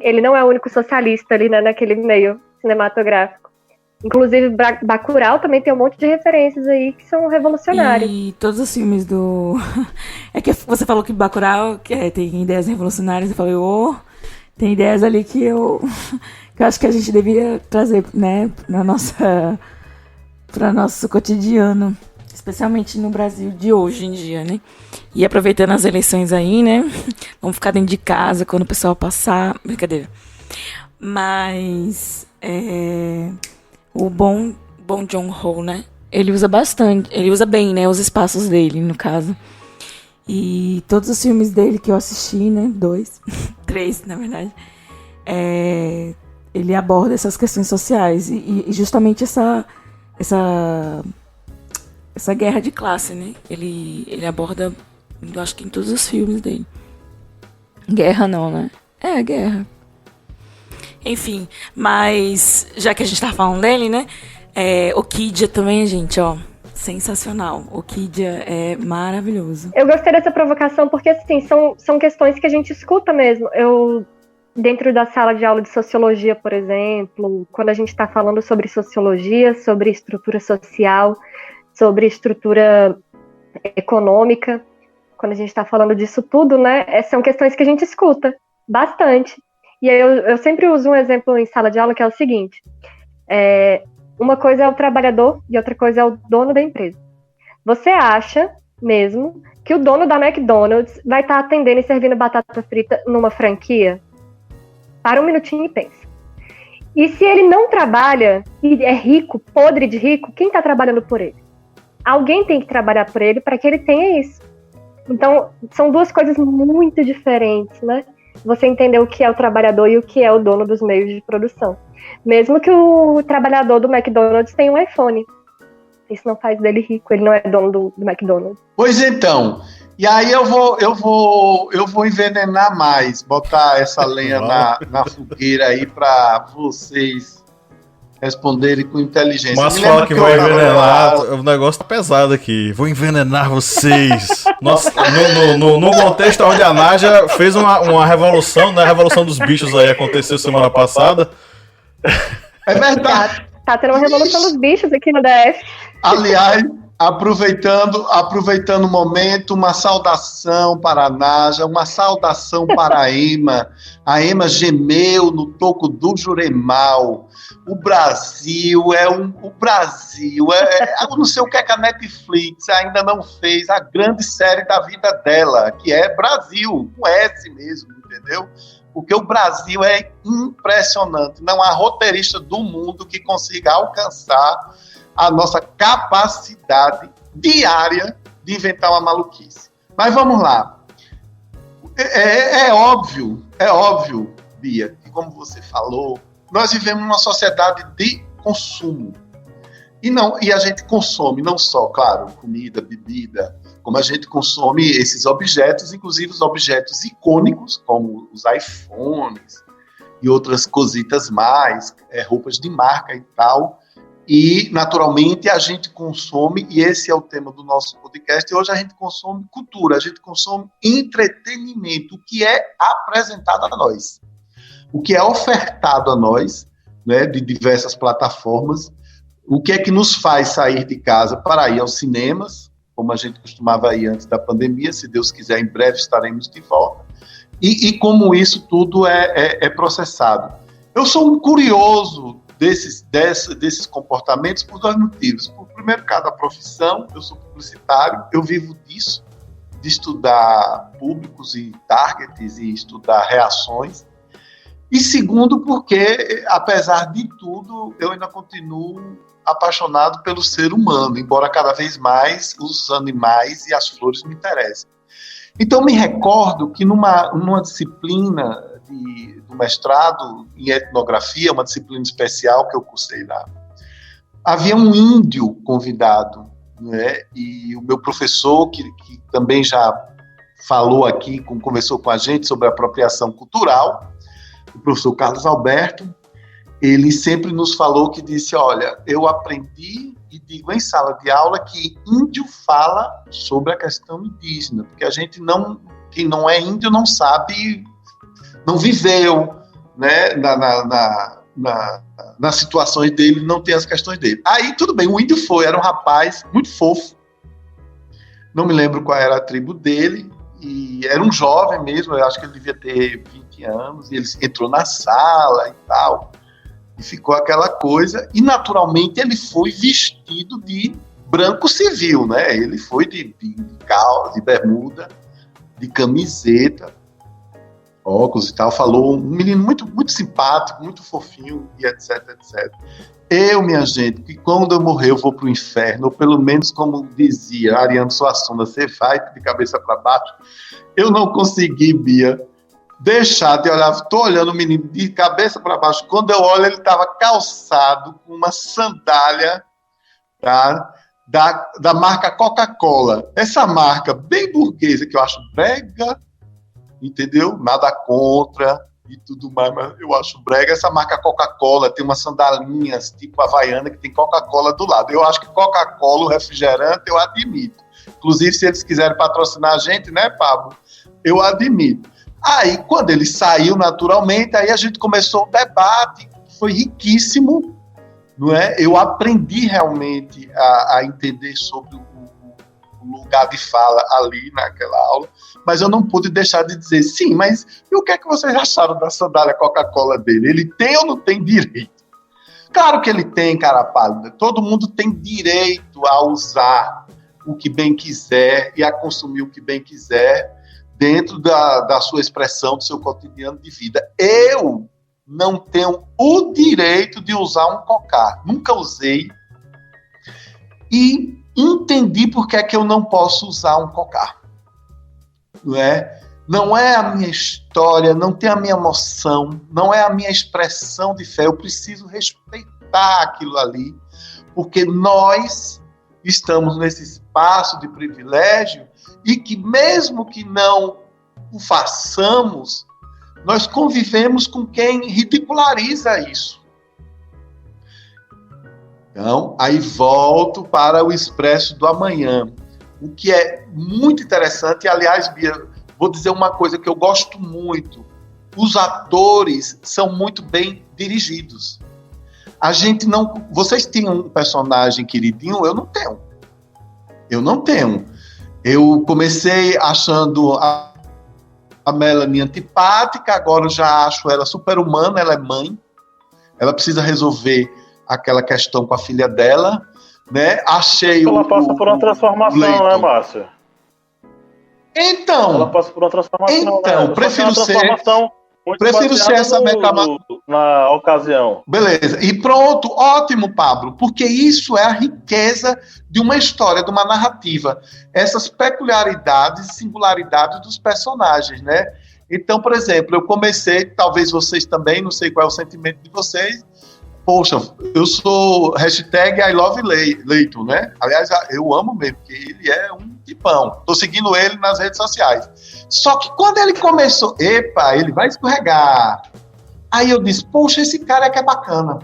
Ele não é o único socialista ali, né, naquele meio cinematográfico. Inclusive, Bacurau também tem um monte de referências aí que são revolucionárias. E todos os filmes do... É que você falou que Bacurau tem ideias revolucionárias. Eu falei, tem ideias ali que eu acho que a gente deveria trazer, né, para nosso cotidiano. Especialmente no Brasil de hoje em dia, né? E aproveitando as eleições aí, né? Vamos ficar dentro de casa quando o pessoal passar. Brincadeira. Mas o Bong Joon-ho, né? Ele usa bastante, ele usa bem, né? Os espaços dele, no caso. E todos os filmes dele que eu assisti, né, 2, 3, na verdade, ele aborda essas questões sociais e justamente essa guerra de classe, né? Ele aborda, eu acho que em todos os filmes dele. Guerra não, né? Guerra. Enfim, mas já que a gente tá falando dele, né? Orquídea também, gente, ó. Sensacional. Orquídea é maravilhoso. Eu gostei dessa provocação porque, assim, são questões que a gente escuta mesmo. Dentro da sala de aula de sociologia, por exemplo, quando a gente está falando sobre sociologia, sobre estrutura social, sobre estrutura econômica, quando a gente está falando disso tudo, né, são questões que a gente escuta bastante. E aí eu sempre uso um exemplo em sala de aula que é o seguinte: uma coisa é o trabalhador e outra coisa é o dono da empresa. Você acha mesmo que o dono da McDonald's vai estar atendendo e servindo batata frita numa franquia? Para um minutinho e pensa. E se ele não trabalha e é rico, podre de rico, quem está trabalhando por ele? Alguém tem que trabalhar por ele para que ele tenha isso. Então, são duas coisas muito diferentes, né? Você entender o que é o trabalhador e o que é o dono dos meios de produção. Mesmo que o trabalhador do McDonald's tenha um iPhone. Isso não faz dele rico, ele não é dono do McDonald's. Pois então, e aí eu vou envenenar mais, botar essa lenha na fogueira aí para vocês responderem com inteligência. Mas fala que vai envenenar, o negócio tá pesado aqui. Vou envenenar vocês. Nossa, no contexto onde a Naja fez uma revolução, né? A revolução dos bichos aí aconteceu semana passada. É verdade. Tá tendo uma revolução dos bichos aqui no DF. Aliás, aproveitando o momento, uma saudação para a Naja, uma saudação para a Ema. A Ema gemeu no toco do Juremal. O Brasil eu não sei o que é que a Netflix ainda não fez, a grande série da vida dela, que é Brasil, com S mesmo, entendeu? Porque o Brasil é impressionante. Não há roteirista do mundo que consiga alcançar a nossa capacidade diária de inventar uma maluquice. Mas vamos lá. É óbvio, Bia, que como você falou, nós vivemos numa sociedade de consumo. E a gente consome não só, claro, comida, bebida, como a gente consome esses objetos, inclusive os objetos icônicos, como os iPhones e outras cositas mais, roupas de marca e tal. E, naturalmente, a gente consome, e esse é o tema do nosso podcast, e hoje a gente consome cultura, a gente consome entretenimento, o que é apresentado a nós, o que é ofertado a nós, né, de diversas plataformas, o que é que nos faz sair de casa para ir aos cinemas, como a gente costumava ir antes da pandemia, se Deus quiser, em breve estaremos de volta, e como isso tudo é processado. Eu sou um curioso desses comportamentos por dois motivos. Por primeiro, cada profissão, eu sou publicitário, eu vivo disso, de estudar públicos e targets e estudar reações. E segundo, porque, apesar de tudo, eu ainda continuo apaixonado pelo ser humano, embora cada vez mais os animais e as flores me interessem. Então, me recordo que numa disciplina do mestrado em etnografia, uma disciplina especial que eu cursei lá, havia um índio convidado, né? E o meu professor, que também já falou aqui, conversou com a gente sobre apropriação cultural, o professor Carlos Alberto, ele sempre nos falou que disse, olha, eu aprendi e digo em sala de aula que índio fala sobre a questão indígena, porque a gente quem não é índio não sabe, não viveu, né, nas situações dele, não tem as questões dele. Aí, tudo bem, o índio era um rapaz muito fofo, não me lembro qual era a tribo dele, e era um jovem mesmo, eu acho que ele devia ter 20 anos, e ele entrou na sala e tal, e ficou aquela coisa, e naturalmente ele foi vestido de branco civil, né? Ele foi de calça, de bermuda, de camiseta, óculos e tal, falou, um menino muito, muito simpático, muito fofinho, e etc, etc. Eu, minha gente, que quando eu morrer eu vou pro inferno, ou pelo menos como dizia Ariano Suassuna, você vai de cabeça para baixo. Eu não consegui, Bia, deixar de olhar, estou olhando o menino de cabeça para baixo, quando eu olho ele estava calçado com uma sandália, tá, da marca Coca-Cola, essa marca bem burguesa, que eu acho brega, entendeu? Nada contra e tudo mais, mas eu acho brega. Essa marca Coca-Cola tem umas sandalinhas tipo Havaiana que tem Coca-Cola do lado. Eu acho que Coca-Cola, o refrigerante, eu admito. Inclusive, se eles quiserem patrocinar a gente, né, Pablo? Eu admito. Aí, quando ele saiu naturalmente, aí a gente começou o debate, foi riquíssimo, não é? Eu aprendi realmente a entender sobre o lugar de fala ali naquela aula, mas eu não pude deixar de dizer, sim, mas e o que é que vocês acharam da sandália Coca-Cola dele? Ele tem ou não tem direito? Claro que ele tem, cara pálida. Todo mundo tem direito a usar o que bem quiser e a consumir o que bem quiser dentro da sua expressão, do seu cotidiano de vida. Eu não tenho o direito de usar um cocá. Nunca usei. E entendi por que é que eu não posso usar um cocá. Não é? Não é a minha história, não tem a minha emoção, não é a minha expressão de fé. Eu preciso respeitar aquilo ali, porque nós estamos nesse espaço de privilégio e que mesmo que não o façamos, nós convivemos com quem ridiculariza isso. Então, aí volto para o Expresso do Amanhã, o que é muito interessante. E, aliás, Bia, vou dizer uma coisa que eu gosto muito. Os atores são muito bem dirigidos. A gente não... Vocês têm um personagem queridinho? Eu não tenho. Eu comecei achando a Melanie antipática, agora eu já acho ela super-humana, ela é mãe. Ela precisa resolver aquela questão com a filha dela, né? Achei ela passa por uma transformação, né, Márcio? Então, ela passa por uma transformação. Então, né? prefiro ser essa na ocasião. Beleza. E pronto, ótimo, Pablo, porque isso é a riqueza de uma história, de uma narrativa. Essas peculiaridades e singularidades dos personagens, né? Então, por exemplo, eu comecei, talvez vocês também, não sei qual é o sentimento de vocês. Poxa, eu sou #I love Leito, né? Aliás, eu amo mesmo, porque ele é um tipão. Tô seguindo ele nas redes sociais. Só que quando ele começou, ele vai escorregar. Aí eu disse, poxa, esse cara é que é bacana.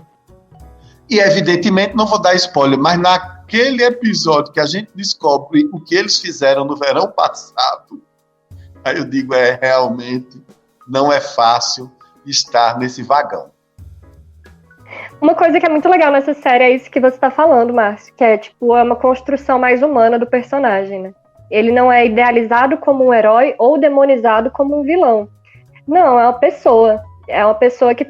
E evidentemente, não vou dar spoiler, mas naquele episódio que a gente descobre o que eles fizeram no verão passado, aí eu digo, realmente não é fácil estar nesse vagão. Uma coisa que é muito legal nessa série é isso que você tá falando, Márcio, que é tipo, é uma construção mais humana do personagem, né? Ele não é idealizado como um herói ou demonizado como um vilão. Não, é uma pessoa. É uma pessoa que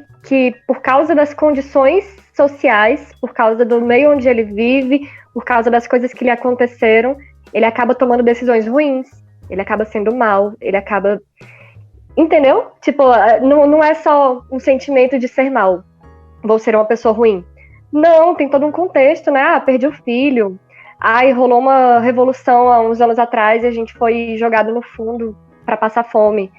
por causa das condições sociais, por causa do meio onde ele vive, por causa das coisas que lhe aconteceram, ele acaba tomando decisões ruins, ele acaba sendo mal, ele acaba... Entendeu? Tipo, não é só um sentimento de ser mal. Vou ser uma pessoa ruim. Não, tem todo um contexto, né? Perdi o filho. Rolou uma revolução há uns anos atrás e a gente foi jogado no fundo para passar fome.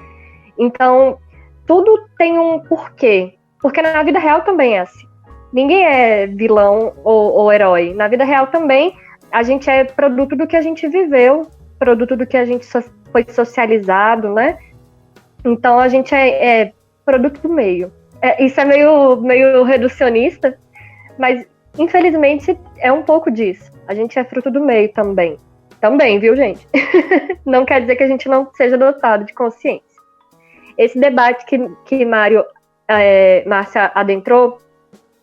Então, tudo tem um porquê. Porque na vida real também é assim. Ninguém é vilão ou herói. Na vida real também, a gente é produto do que a gente viveu, produto do que a gente foi socializado, né? Então, a gente é produto do meio. Isso é meio reducionista, mas infelizmente é um pouco disso. A gente é fruto do meio também. Também, viu, gente? Não quer dizer que a gente não seja dotado de consciência. Esse debate que Márcia adentrou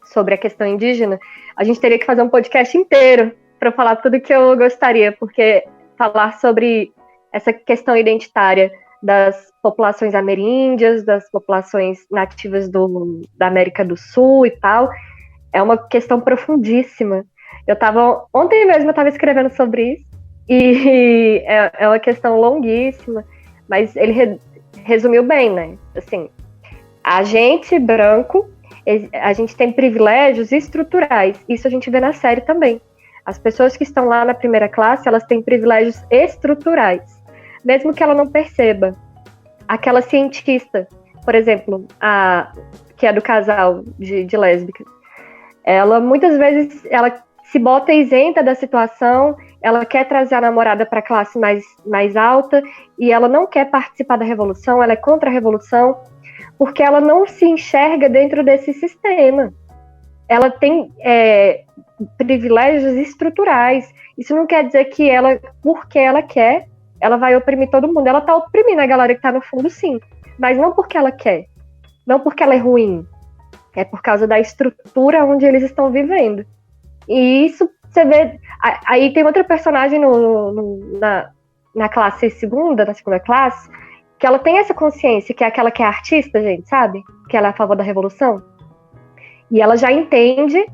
sobre a questão indígena, a gente teria que fazer um podcast inteiro para falar tudo que eu gostaria, porque falar sobre essa questão identitária das populações ameríndias, das populações nativas da América do Sul e tal, é uma questão profundíssima. Ontem mesmo eu estava escrevendo sobre isso, e é uma questão longuíssima, mas ele resumiu bem, né? Assim, a gente branco, a gente tem privilégios estruturais. Isso a gente vê na série também. As pessoas que estão lá na primeira classe, elas têm privilégios estruturais, mesmo que ela não perceba. Aquela cientista, por exemplo, que é do casal de lésbicas, ela muitas vezes ela se bota isenta da situação, ela quer trazer a namorada para a classe mais alta e ela não quer participar da revolução, ela é contra a revolução, porque ela não se enxerga dentro desse sistema. Ela tem privilégios estruturais. Isso não quer dizer que ela, porque ela quer, ela vai oprimir todo mundo. Ela tá oprimindo a galera que tá no fundo, sim. Mas não porque ela quer. Não porque ela é ruim. É por causa da estrutura onde eles estão vivendo. E isso, você vê... Aí tem outra personagem na classe na segunda classe, que ela tem essa consciência, que é aquela que é artista, gente, sabe? Que ela é a favor da revolução. E ela já entende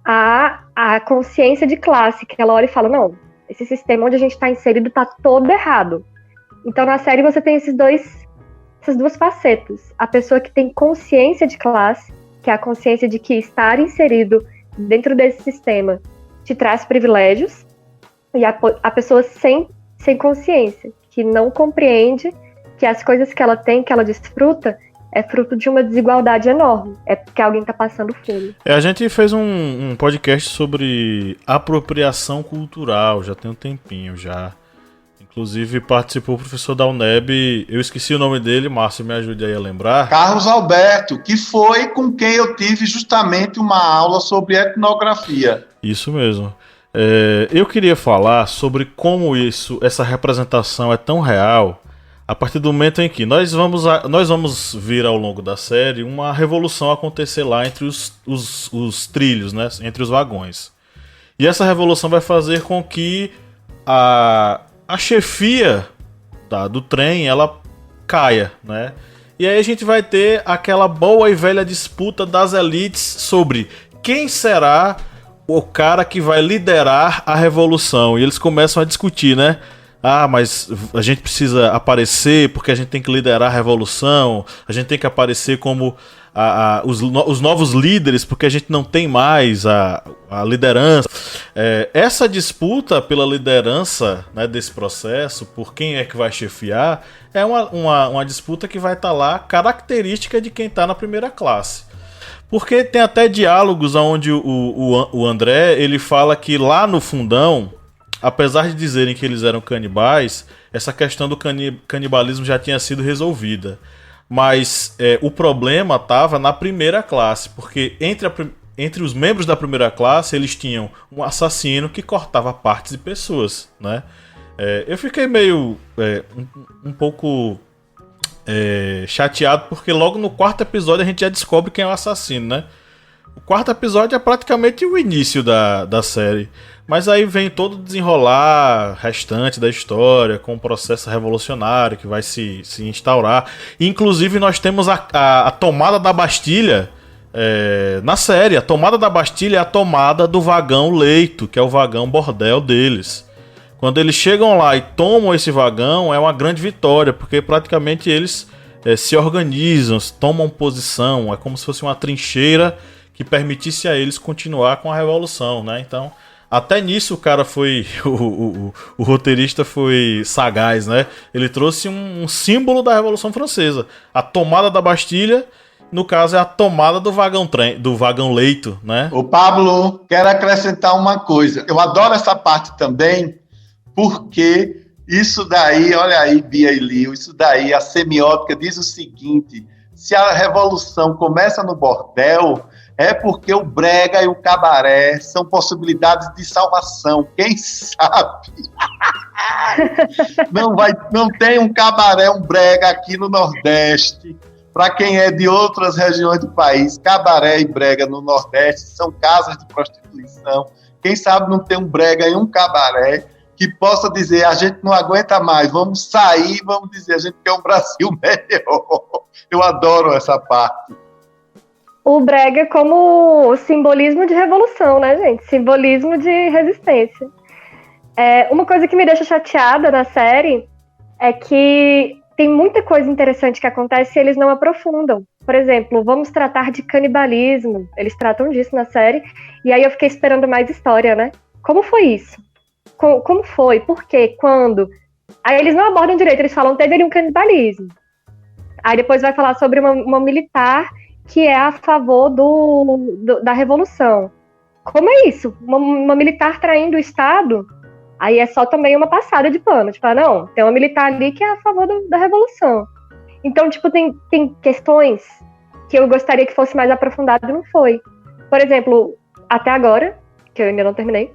a consciência de classe, que ela olha e fala, não, esse sistema onde a gente está inserido está todo errado. Então, na série, você tem essas duas facetas. A pessoa que tem consciência de classe, que é a consciência de que estar inserido dentro desse sistema te traz privilégios, e a pessoa sem consciência, que não compreende que as coisas que ela tem, que ela desfruta, é fruto de uma desigualdade enorme. É porque alguém está passando fome. A gente fez um podcast sobre apropriação cultural, já tem um tempinho já. Inclusive participou o professor da UNEB, eu esqueci o nome dele, Márcio, me ajude aí a lembrar. Carlos Alberto, que foi com quem eu tive justamente uma aula sobre etnografia. Isso mesmo. Eu queria falar sobre como essa representação é tão real, a partir do momento em que nós vamos ver ao longo da série uma revolução acontecer lá entre os trilhos, né, entre os vagões. E essa revolução vai fazer com que a chefia do trem ela caia, né? E aí a gente vai ter aquela boa e velha disputa das elites sobre quem será o cara que vai liderar a revolução. E eles começam a discutir, né? Mas a gente precisa aparecer porque a gente tem que liderar a revolução, a gente tem que aparecer como os novos líderes porque a gente não tem mais a liderança. Essa disputa pela liderança, né, desse processo, por quem é que vai chefiar, é uma disputa que vai estar lá característica de quem está na primeira classe. Porque tem até diálogos onde o André ele fala que lá no fundão, apesar de dizerem que eles eram canibais, essa questão do canibalismo já tinha sido resolvida. Mas o problema estava na primeira classe, porque entre os membros da primeira classe, eles tinham um assassino que cortava partes de pessoas, né? Eu fiquei meio um pouco chateado, porque logo no quarto episódio a gente já descobre quem é o assassino, né? O quarto episódio é praticamente o início da série. Mas aí vem todo o desenrolar restante da história, com o processo revolucionário que vai se instaurar. Inclusive nós temos a tomada da Bastilha na série. A tomada da Bastilha é a tomada do vagão leito, que é o vagão bordel deles. Quando eles chegam lá e tomam esse vagão, é uma grande vitória, porque praticamente eles se organizam, tomam posição. É como se fosse uma trincheira que permitisse a eles continuar com a revolução, né? Então, até nisso o cara foi... O roteirista foi sagaz, né? Ele trouxe um símbolo da Revolução Francesa. A tomada da Bastilha, no caso, é a tomada do vagão leito, né? Ô Pablo, quero acrescentar uma coisa. Eu adoro essa parte também, porque isso daí, olha aí, Bia e Lio, isso daí, a semiótica diz o seguinte: se a revolução começa no bordel, é porque o brega e o cabaré são possibilidades de salvação. Quem sabe? Não tem um cabaré, um brega aqui no Nordeste. Para quem é de outras regiões do país, cabaré e brega no Nordeste são casas de prostituição. Quem sabe não tem um brega e um cabaré que possa dizer: a gente não aguenta mais, vamos sair, vamos dizer, a gente quer um Brasil melhor. Eu adoro essa parte. O brega como simbolismo de revolução, né, gente? Simbolismo de resistência. Uma coisa que me deixa chateada na série é que tem muita coisa interessante que acontece e eles não aprofundam. Por exemplo, vamos tratar de canibalismo. Eles tratam disso na série. E aí eu fiquei esperando mais história, né? Como foi isso? Como foi? Por quê? Quando? Aí eles não abordam direito. Eles falam que teve ali um canibalismo. Aí depois vai falar sobre uma militar que é a favor da revolução. Como é isso? Uma militar traindo o Estado? Aí é só também uma passada de pano. Tipo, não, tem uma militar ali que é a favor da revolução. Então, tipo, tem questões que eu gostaria que fosse mais aprofundado e não foi. Por exemplo, até agora, que eu ainda não terminei,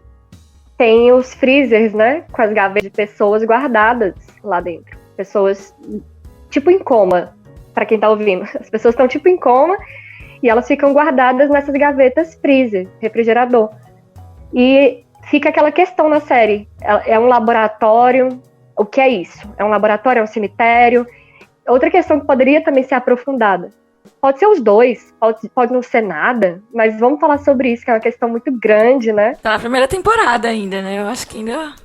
tem os freezers, né? Com as gavetas de pessoas guardadas lá dentro. Pessoas, tipo, em coma, pra quem tá ouvindo. As pessoas estão, tipo, em coma e elas ficam guardadas nessas gavetas freezer, refrigerador. E fica aquela questão na série. É um laboratório? O que é isso? É um laboratório? É um cemitério? Outra questão que poderia também ser aprofundada. Pode ser os dois, pode não ser nada, mas vamos falar sobre isso, que é uma questão muito grande, né? Tá na primeira temporada ainda, né? Eu acho que ainda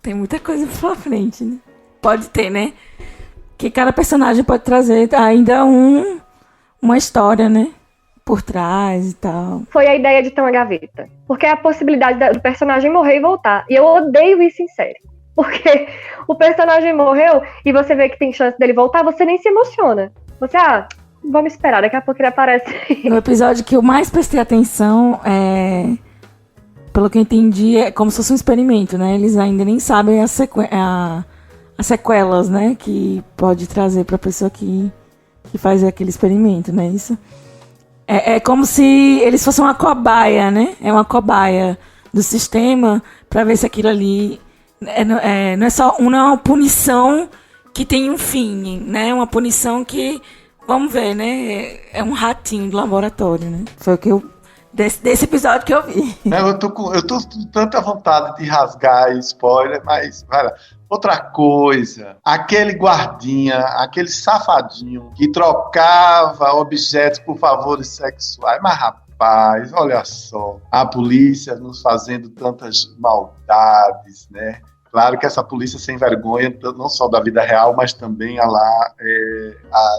tem muita coisa pela frente, né? Pode ter, né? Que cada personagem pode trazer ainda uma história, né? Por trás e tal. Foi a ideia de ter uma gaveta. Porque é a possibilidade do personagem morrer e voltar. E eu odeio isso em série. Porque o personagem morreu e você vê que tem chance dele voltar, você nem se emociona. Você, vamos esperar, daqui a pouco ele aparece. No episódio que eu mais prestei atenção, pelo que eu entendi, é como se fosse um experimento, né? Eles ainda nem sabem as sequelas, né? Que pode trazer pra pessoa que faz aquele experimento, né? Isso. É como se eles fossem uma cobaia, né? É uma cobaia do sistema pra ver se aquilo ali não é uma punição que tem um fim, né? Uma punição que, vamos ver, né? É um ratinho do laboratório, né? Foi o que eu desse episódio que eu vi. Eu tô com tanta vontade de rasgar spoiler, mas vai lá. Outra coisa, aquele guardinha, aquele safadinho que trocava objetos por favores sexuais. Mas, rapaz, olha só, a polícia nos fazendo tantas maldades, né? Claro que essa polícia sem vergonha, não só da vida real, mas também a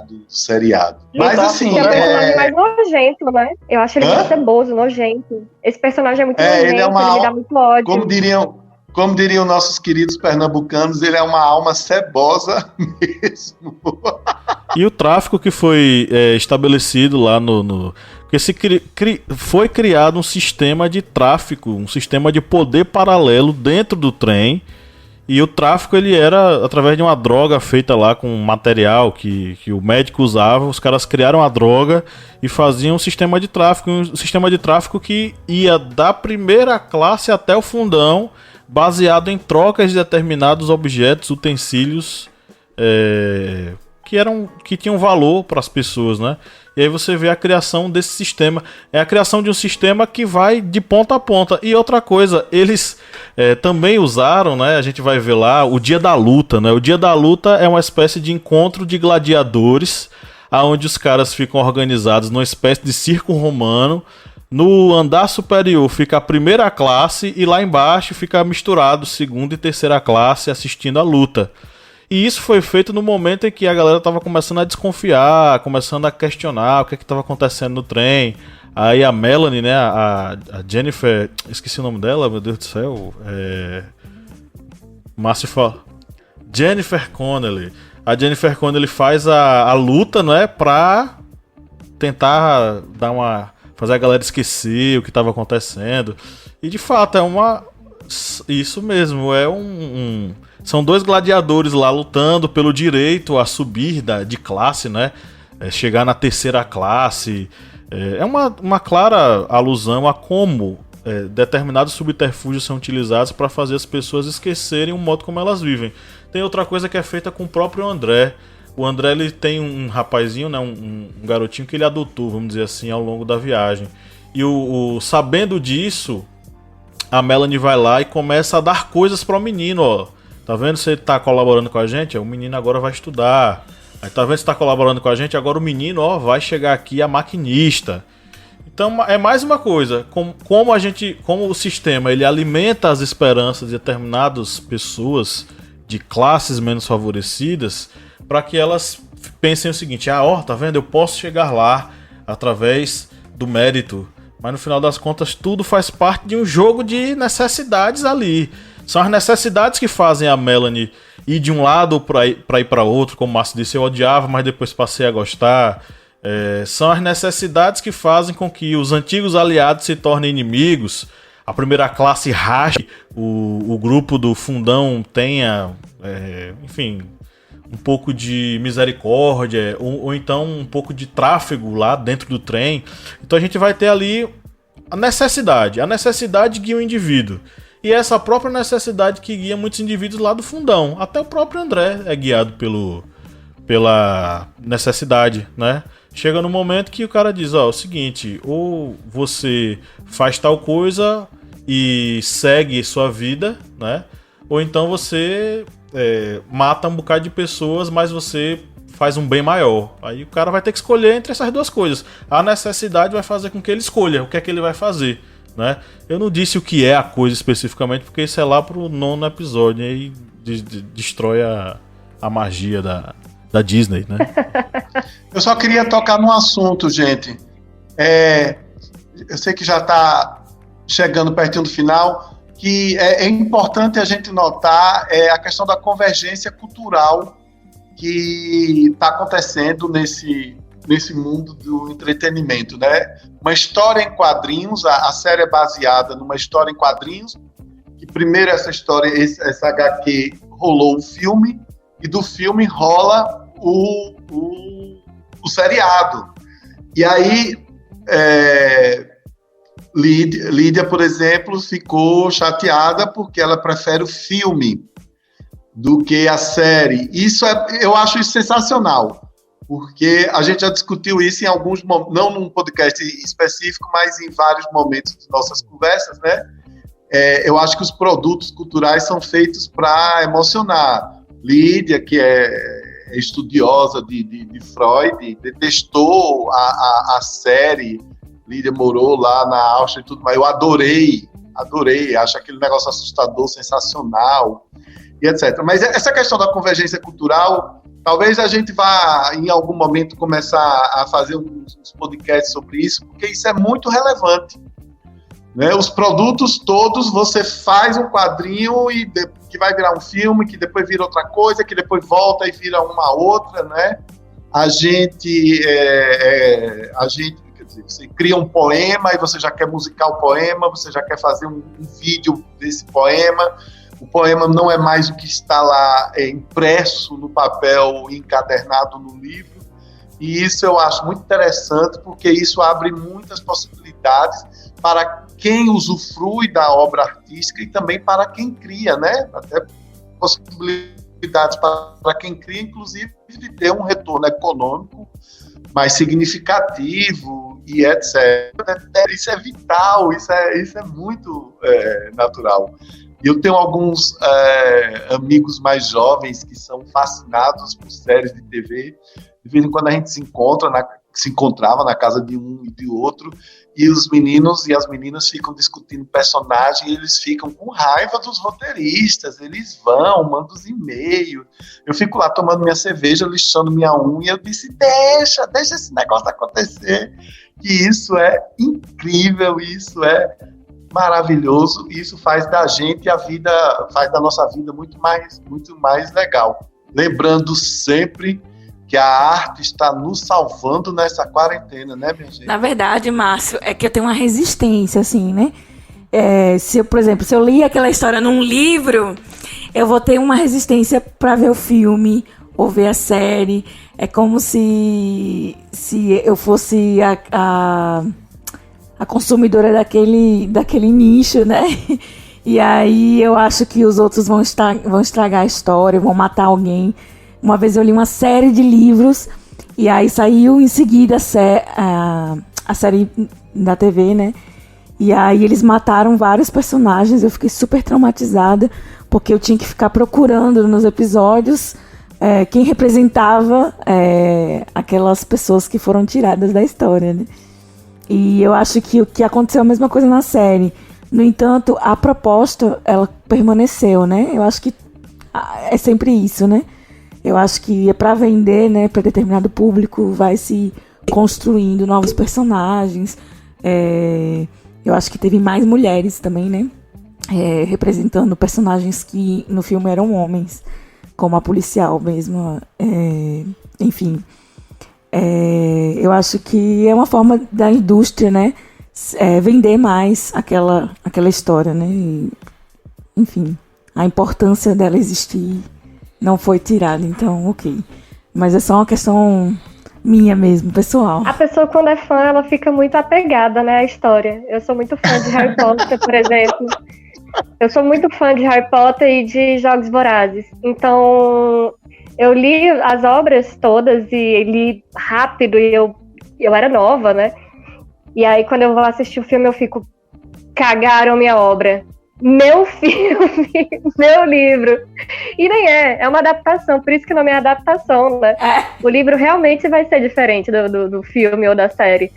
do seriado. Mas assim. É o personagem mais nojento, né? Eu acho ele muito ceboso, nojento. Esse personagem é muito nojento, ele me dá muito ódio. Como diriam nossos queridos pernambucanos, ele é uma alma cebosa mesmo. E o tráfico que foi estabelecido lá porque foi criado um sistema de tráfico, um sistema de poder paralelo dentro do trem. E o tráfico ele era através de uma droga feita lá com um material que o médico usava. Os caras criaram a droga e faziam um sistema de tráfico que ia da primeira classe até o fundão, baseado em trocas de determinados objetos, utensílios que tinham valor para as pessoas, né? E aí você vê a criação desse sistema. É a criação de um sistema que vai de ponta a ponta. E outra coisa, eles também usaram, né? A gente vai ver lá o Dia da Luta, né? O Dia da Luta é uma espécie de encontro de gladiadores, onde os caras ficam organizados numa espécie de circo romano. No andar superior fica a primeira classe e lá embaixo fica misturado segunda e terceira classe assistindo a luta. E isso foi feito no momento em que a galera estava começando a desconfiar, começando a questionar o que estava acontecendo no trem. Aí a Melanie, né, a Jennifer, esqueci o nome dela, meu Deus do céu, Márcio fala, Jennifer Connelly. A Jennifer Connelly faz a luta, né, pra tentar fazer a galera esquecer o que estava acontecendo. E de fato isso mesmo, são dois gladiadores lá lutando pelo direito a subir de classe, né? Chegar na terceira classe. É uma clara alusão a como determinados subterfúgios são utilizados para fazer as pessoas esquecerem o modo como elas vivem. Tem outra coisa que é feita com o próprio André. O André ele tem um rapazinho, né? Um garotinho que ele adotou, vamos dizer assim, ao longo da viagem. E sabendo disso, a Melanie vai lá e começa a dar coisas para o menino, ó. Tá vendo se ele tá colaborando com a gente? O menino agora vai estudar. Aí tá vendo se tá colaborando com a gente? Agora o menino, ó, vai chegar aqui a maquinista. Então é mais uma coisa. Como o sistema ele alimenta as esperanças de determinadas pessoas de classes menos favorecidas para que elas pensem o seguinte: tá vendo? Eu posso chegar lá através do mérito. Mas no final das contas, tudo faz parte de um jogo de necessidades ali. São as necessidades que fazem a Melanie ir de um lado para ir para outro. Como o Márcio disse, eu odiava, mas depois passei a gostar. São as necessidades que fazem com que os antigos aliados se tornem inimigos. A primeira classe rache, o grupo do fundão tenha, enfim, um pouco de misericórdia, ou então um pouco de tráfego lá dentro do trem. Então a gente vai ter ali a necessidade guia o indivíduo. E essa própria necessidade que guia muitos indivíduos lá do fundão. Até o próprio André é guiado pela necessidade, né? Chega no momento que o cara diz, é o seguinte, ou você faz tal coisa e segue sua vida, né? Ou então você mata um bocado de pessoas, mas você faz um bem maior. Aí o cara vai ter que escolher entre essas duas coisas. A necessidade vai fazer com que ele escolha o que é que ele vai fazer, né? Eu não disse o que é a coisa especificamente, porque isso é lá pro 9º episódio, e aí destrói a magia da Disney, né? Eu só queria tocar num assunto, gente. Eu sei que já está chegando pertinho do final, que é importante a gente notar a questão da convergência cultural que está acontecendo nesse mundo do entretenimento, né? Uma história em quadrinhos, a série é baseada numa história em quadrinhos, que primeiro essa HQ rolou um filme, e do filme rola o seriado. E aí Lídia, por exemplo, ficou chateada porque ela prefere o filme do que a série. Eu acho isso sensacional, porque a gente já discutiu isso em alguns momentos, não num podcast específico, mas em vários momentos de nossas conversas, né? Eu acho que os produtos culturais são feitos para emocionar. Lídia, que é estudiosa de Freud, detestou a série. Lídia morou lá na Áustria e tudo, mas eu adorei, acho aquele negócio assustador, sensacional, e etc. Mas essa questão da convergência cultural, talvez a gente vá, em algum momento, começar a fazer uns podcasts sobre isso, porque isso é muito relevante, né? Os produtos todos, você faz um quadrinho que vai virar um filme, que depois vira outra coisa, que depois volta e vira uma outra, né? A gente você cria um poema e você já quer musicar o poema, você já quer fazer um vídeo desse poema. O poema não é mais o que está lá impresso no papel, encadernado no livro. E isso eu acho muito interessante, porque isso abre muitas possibilidades para quem usufrui da obra artística e também para quem cria, né? Até possibilidades para quem cria, inclusive, de ter um retorno econômico mais significativo e etc. Isso é vital, isso é muito natural. E eu tenho alguns amigos mais jovens que são fascinados por séries de TV. De vez em quando a gente se encontrava na casa de um e de outro, e os meninos e as meninas ficam discutindo personagem, e eles ficam com raiva dos roteiristas, eles mandam os e-mails, eu fico lá tomando minha cerveja, lixando minha unha, e eu disse, deixa esse negócio acontecer, que isso é incrível, isso é maravilhoso, e isso faz da gente faz da nossa vida muito mais legal. Lembrando sempre que a arte está nos salvando nessa quarentena, né, minha gente? Na verdade, Márcio, é que eu tenho uma resistência, assim, né? Por exemplo, se eu li aquela história num livro, eu vou ter uma resistência para ver o filme ou ver a série. É como se eu fosse a consumidora daquele nicho, né? E aí eu acho que os outros vão estragar a história, vão matar alguém. Uma vez eu li uma série de livros e aí saiu em seguida a série da TV, né? E aí eles mataram vários personagens, eu fiquei super traumatizada, porque eu tinha que ficar procurando nos episódios quem representava aquelas pessoas que foram tiradas da história, né? E eu acho que o que aconteceu a mesma coisa na série. No entanto, a proposta, ela permaneceu, né? Eu acho que é sempre isso, né? Eu acho que é para vender, né, para determinado público, vai se construindo novos personagens. Eu acho que teve mais mulheres também, né, representando personagens que no filme eram homens, como a policial mesmo. Enfim, eu acho que é uma forma da indústria, né, vender mais aquela história, né, e, enfim, a importância dela existir não foi tirada, então ok. Mas é só uma questão minha mesmo, pessoal. A pessoa, quando é fã, ela fica muito apegada, né, à história. Eu sou muito fã de Harry Potter, por exemplo. Eu sou muito fã de Harry Potter e de Jogos Vorazes. Então, eu li as obras todas e li rápido, e eu era nova, né? E aí, quando eu vou assistir o filme, eu fico, cagaram minha obra. Meu filme, meu livro. E nem é uma adaptação, por isso que não é adaptação, né? O livro realmente vai ser diferente do filme ou da série.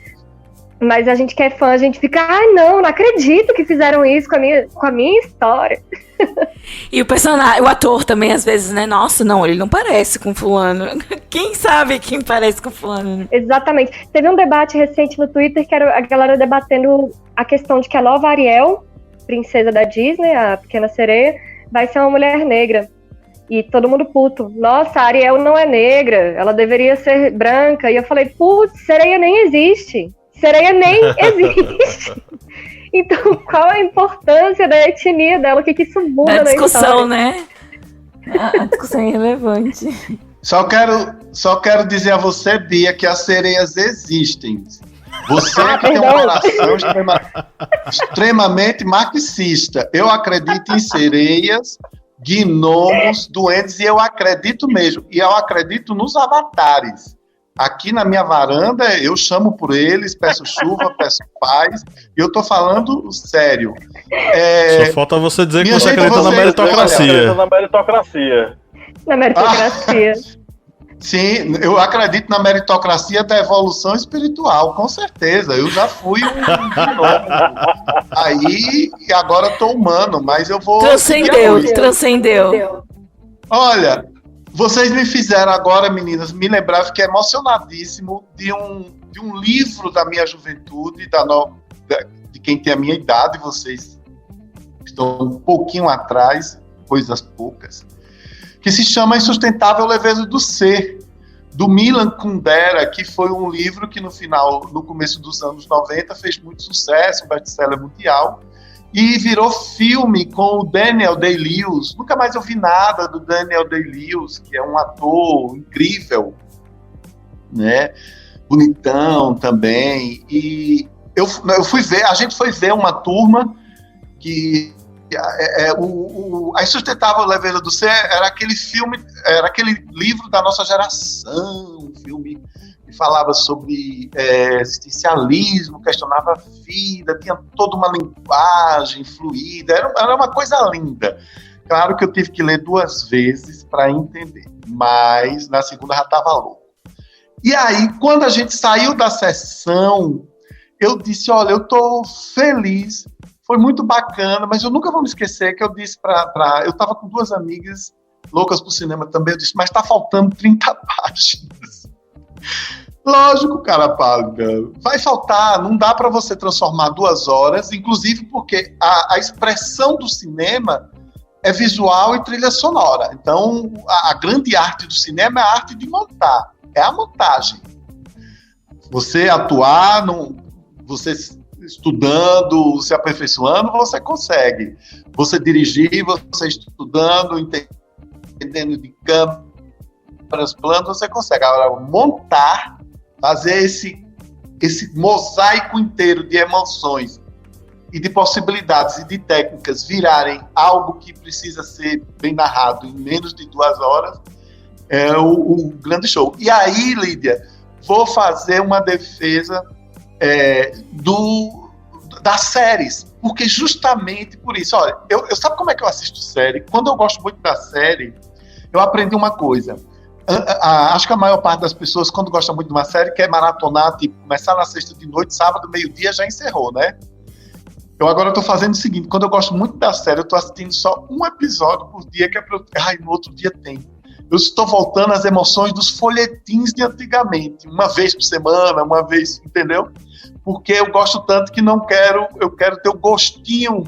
Mas a gente que é fã, a gente fica, não acredito que fizeram isso com a minha história. E o personagem, o ator também, às vezes, né? Nossa, não, ele não parece com fulano. Quem sabe quem parece com fulano? Né? Exatamente. Teve um debate recente no Twitter que era a galera debatendo a questão de que a nova Ariel, princesa da Disney, a Pequena Sereia, vai ser uma mulher negra. E todo mundo puto. Nossa, a Ariel não é negra, ela deveria ser branca. E eu falei, putz, sereia nem existe. Sereia nem existe. Então, qual a importância da etnia dela? O que isso muda na discussão, né? A discussão é irrelevante. Só quero dizer a você, Bia, que as sereias existem. Você que tem um coração extremamente marxista. Eu acredito em sereias, gnomos, duendes, e eu acredito mesmo. E eu acredito nos avatares. Aqui na minha varanda, eu chamo por eles, peço chuva, peço paz, e eu tô falando sério. Só falta você dizer que você acredita na meritocracia. Na meritocracia. Sim, eu acredito na meritocracia da evolução espiritual, com certeza. Eu já fui um gnome. Aí, e agora tô humano, mas eu vou... Transcendeu. Olha... Vocês me fizeram agora, meninas, me lembrar, fiquei emocionadíssimo de um livro da minha juventude, de quem tem a minha idade, vocês estão um pouquinho atrás, coisas poucas, que se chama Insustentável Leveza do Ser, do Milan Kundera, que foi um livro que no começo dos anos 90 fez muito sucesso, um best-seller mundial, e virou filme com o Daniel Day-Lewis. Nunca mais ouvi nada do Daniel Day-Lewis, que é um ator incrível, né? Bonitão também. E eu fui ver, a gente foi ver uma turma que a Insustentável Leveza do Ser era aquele filme, era aquele livro da nossa geração, um filme que falava sobre existencialismo, questionava a vida, tinha toda uma linguagem fluida, era uma coisa linda. Claro que eu tive que ler 2 vezes para entender, mas na segunda já estava louco. E aí, quando a gente saiu da sessão, eu disse, olha, eu estou feliz, foi muito bacana, mas eu nunca vou me esquecer que eu disse eu estava com 2 amigas loucas pro cinema também, eu disse, mas está faltando 30 páginas. Lógico, cara pálida, vai faltar, não dá para você transformar 2 horas, inclusive porque a expressão do cinema é visual e trilha sonora. Então, a grande arte do cinema é a arte de montar, é a montagem. Você atuar, você estudando, se aperfeiçoando, você consegue. Você dirigir, você estudando, entendendo de câmeras, planos, você consegue. Agora, montar, fazer esse mosaico inteiro de emoções e de possibilidades e de técnicas virarem algo que precisa ser bem narrado em menos de 2 horas, é o grande show. E aí, Lídia, vou fazer uma defesa das séries, porque justamente por isso, olha, eu sabe como é que eu assisto série? Quando eu gosto muito da série, eu aprendi uma coisa. Acho que a maior parte das pessoas, quando gosta muito de uma série, quer maratonar, tipo, começar na sexta de noite, sábado, meio-dia, já encerrou, né? Eu agora estou fazendo o seguinte, quando eu gosto muito da série, eu estou assistindo só um episódio por dia, que é para no outro dia tem. Eu estou voltando às emoções dos folhetins de antigamente, uma vez por semana, uma vez, entendeu? Porque eu gosto tanto que eu quero ter o gostinho,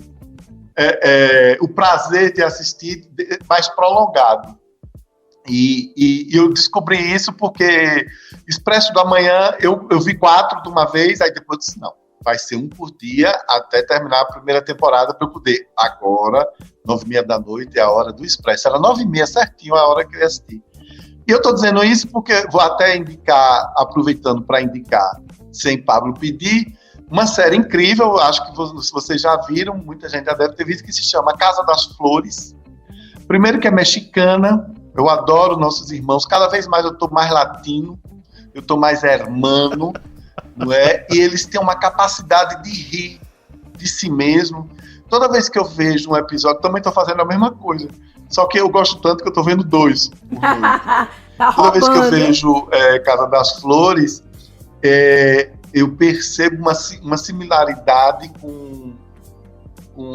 o prazer de assistir mais prolongado. E eu descobri isso porque Expresso da Manhã, eu vi 4 de uma vez, aí depois disse, não, vai ser um por dia até terminar a primeira temporada para eu poder. Agora, 9h30 da noite é a hora do Expresso. Era 9h30 certinho a hora que eu ia assistir. E eu estou dizendo isso porque vou até indicar, aproveitando para indicar, sem Pablo pedir, uma série incrível, acho que vocês já viram, muita gente já deve ter visto, que se chama Casa das Flores. Primeiro que é mexicana, eu adoro nossos irmãos, cada vez mais eu estou mais latino, eu estou mais hermano, não é? E eles têm uma capacidade de rir de si mesmo. Toda vez que eu vejo um episódio, também estou fazendo a mesma coisa, só que eu gosto tanto que eu estou vendo 2 por mês. Tá Toda vez que eu roubando. vejo Casa das Flores, eu percebo uma similaridade com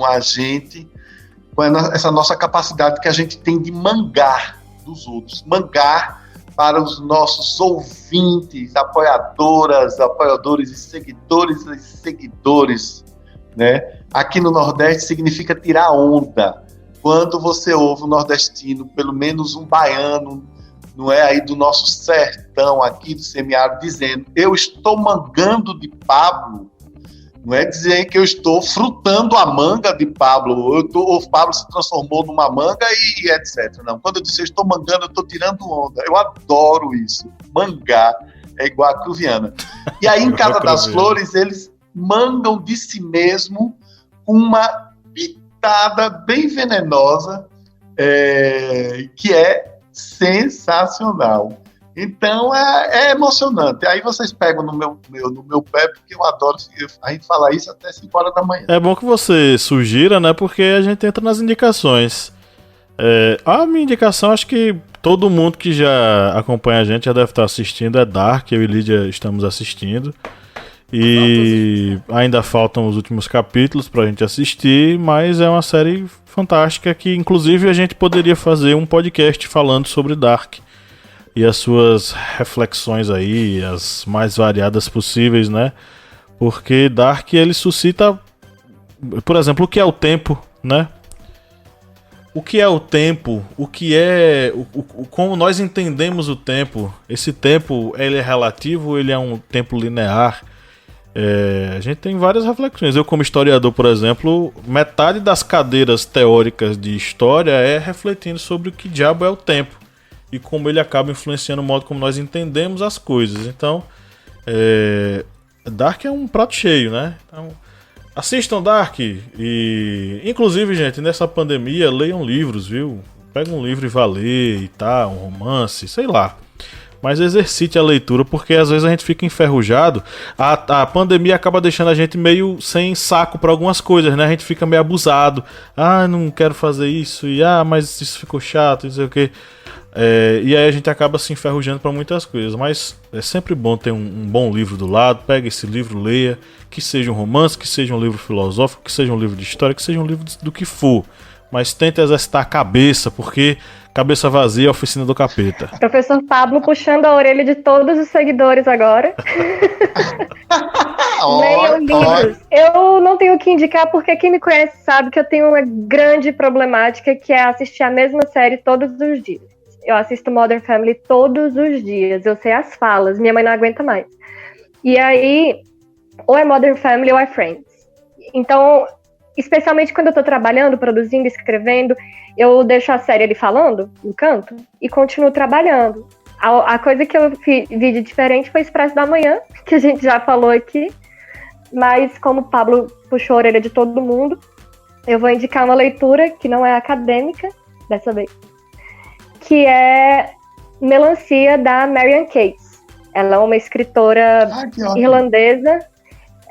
a gente, com essa nossa capacidade que a gente tem de mangar dos outros, mangar para os nossos ouvintes, apoiadores e seguidores, né? Aqui no Nordeste significa tirar onda. Quando você ouve um nordestino, pelo menos um baiano, não é, aí do nosso sertão aqui do semiárido, dizendo, eu estou mangando de Pablo, não é dizer que eu estou frutando a manga de Pablo, o Pablo se transformou numa manga e etc. Não, quando eu disse eu estou mangando, eu estou tirando onda. Eu adoro isso. Mangar é igual a cruviana. E aí em Casa das Flores, eles mangam de si mesmo com uma pitada bem venenosa, que é sensacional. Então é emocionante. Aí vocês pegam no meu pé, porque eu adoro a gente falar isso até 5h da manhã. É bom que você sugira, né? Porque a gente entra nas indicações. A minha indicação, acho que todo mundo que já acompanha a gente já deve estar assistindo, é Dark. Eu e Lídia estamos assistindo. E ainda faltam os últimos capítulos pra gente assistir, mas é uma série fantástica que, inclusive, a gente poderia fazer um podcast falando sobre Dark e as suas reflexões aí, as mais variadas possíveis, né? Porque Dark, ele suscita, por exemplo, o que é o tempo, né? O que é o tempo? O que é... como nós entendemos o tempo? Esse tempo, ele é relativo ou ele é um tempo linear? A gente tem várias reflexões. Eu, como historiador, por exemplo, metade das cadeiras teóricas de história é refletindo sobre o que diabo é o tempo e como ele acaba influenciando o modo como nós entendemos as coisas. Então, Dark é um prato cheio, né? Então, assistam Dark e, inclusive, gente, nessa pandemia, leiam livros, viu? Pega um livro e vá ler e tal, um romance, sei lá. Mas exercite a leitura, porque às vezes a gente fica enferrujado. A pandemia acaba deixando a gente meio sem saco para algumas coisas, né? A gente fica meio abusado. Não quero fazer isso. E mas isso ficou chato, não sei o quê. E aí a gente acaba se enferrujando para muitas coisas. Mas é sempre bom ter um bom livro do lado. Pega esse livro, leia. Que seja um romance, que seja um livro filosófico, que seja um livro de história, que seja um livro do que for. Mas tente exercitar a cabeça, porque cabeça vazia é a oficina do capeta. Professor Pablo puxando a orelha de todos os seguidores agora. Leiam livros. Eu não tenho o que indicar, porque quem me conhece sabe que eu tenho uma grande problemática, que é assistir a mesma série todos os dias. Eu assisto Modern Family todos os dias. Eu sei as falas, minha mãe não aguenta mais. E aí, ou é Modern Family ou é Friends. Então, especialmente quando eu tô trabalhando, produzindo, escrevendo, eu deixo a série ali falando no canto e continuo trabalhando. A coisa que eu vi de diferente foi Expresso da Manhã, que a gente já falou aqui, mas como o Pablo puxou a orelha de todo mundo, eu vou indicar uma leitura que não é acadêmica, dessa vez, que é Melancia, da Marian Cates. Ela é uma escritora irlandesa.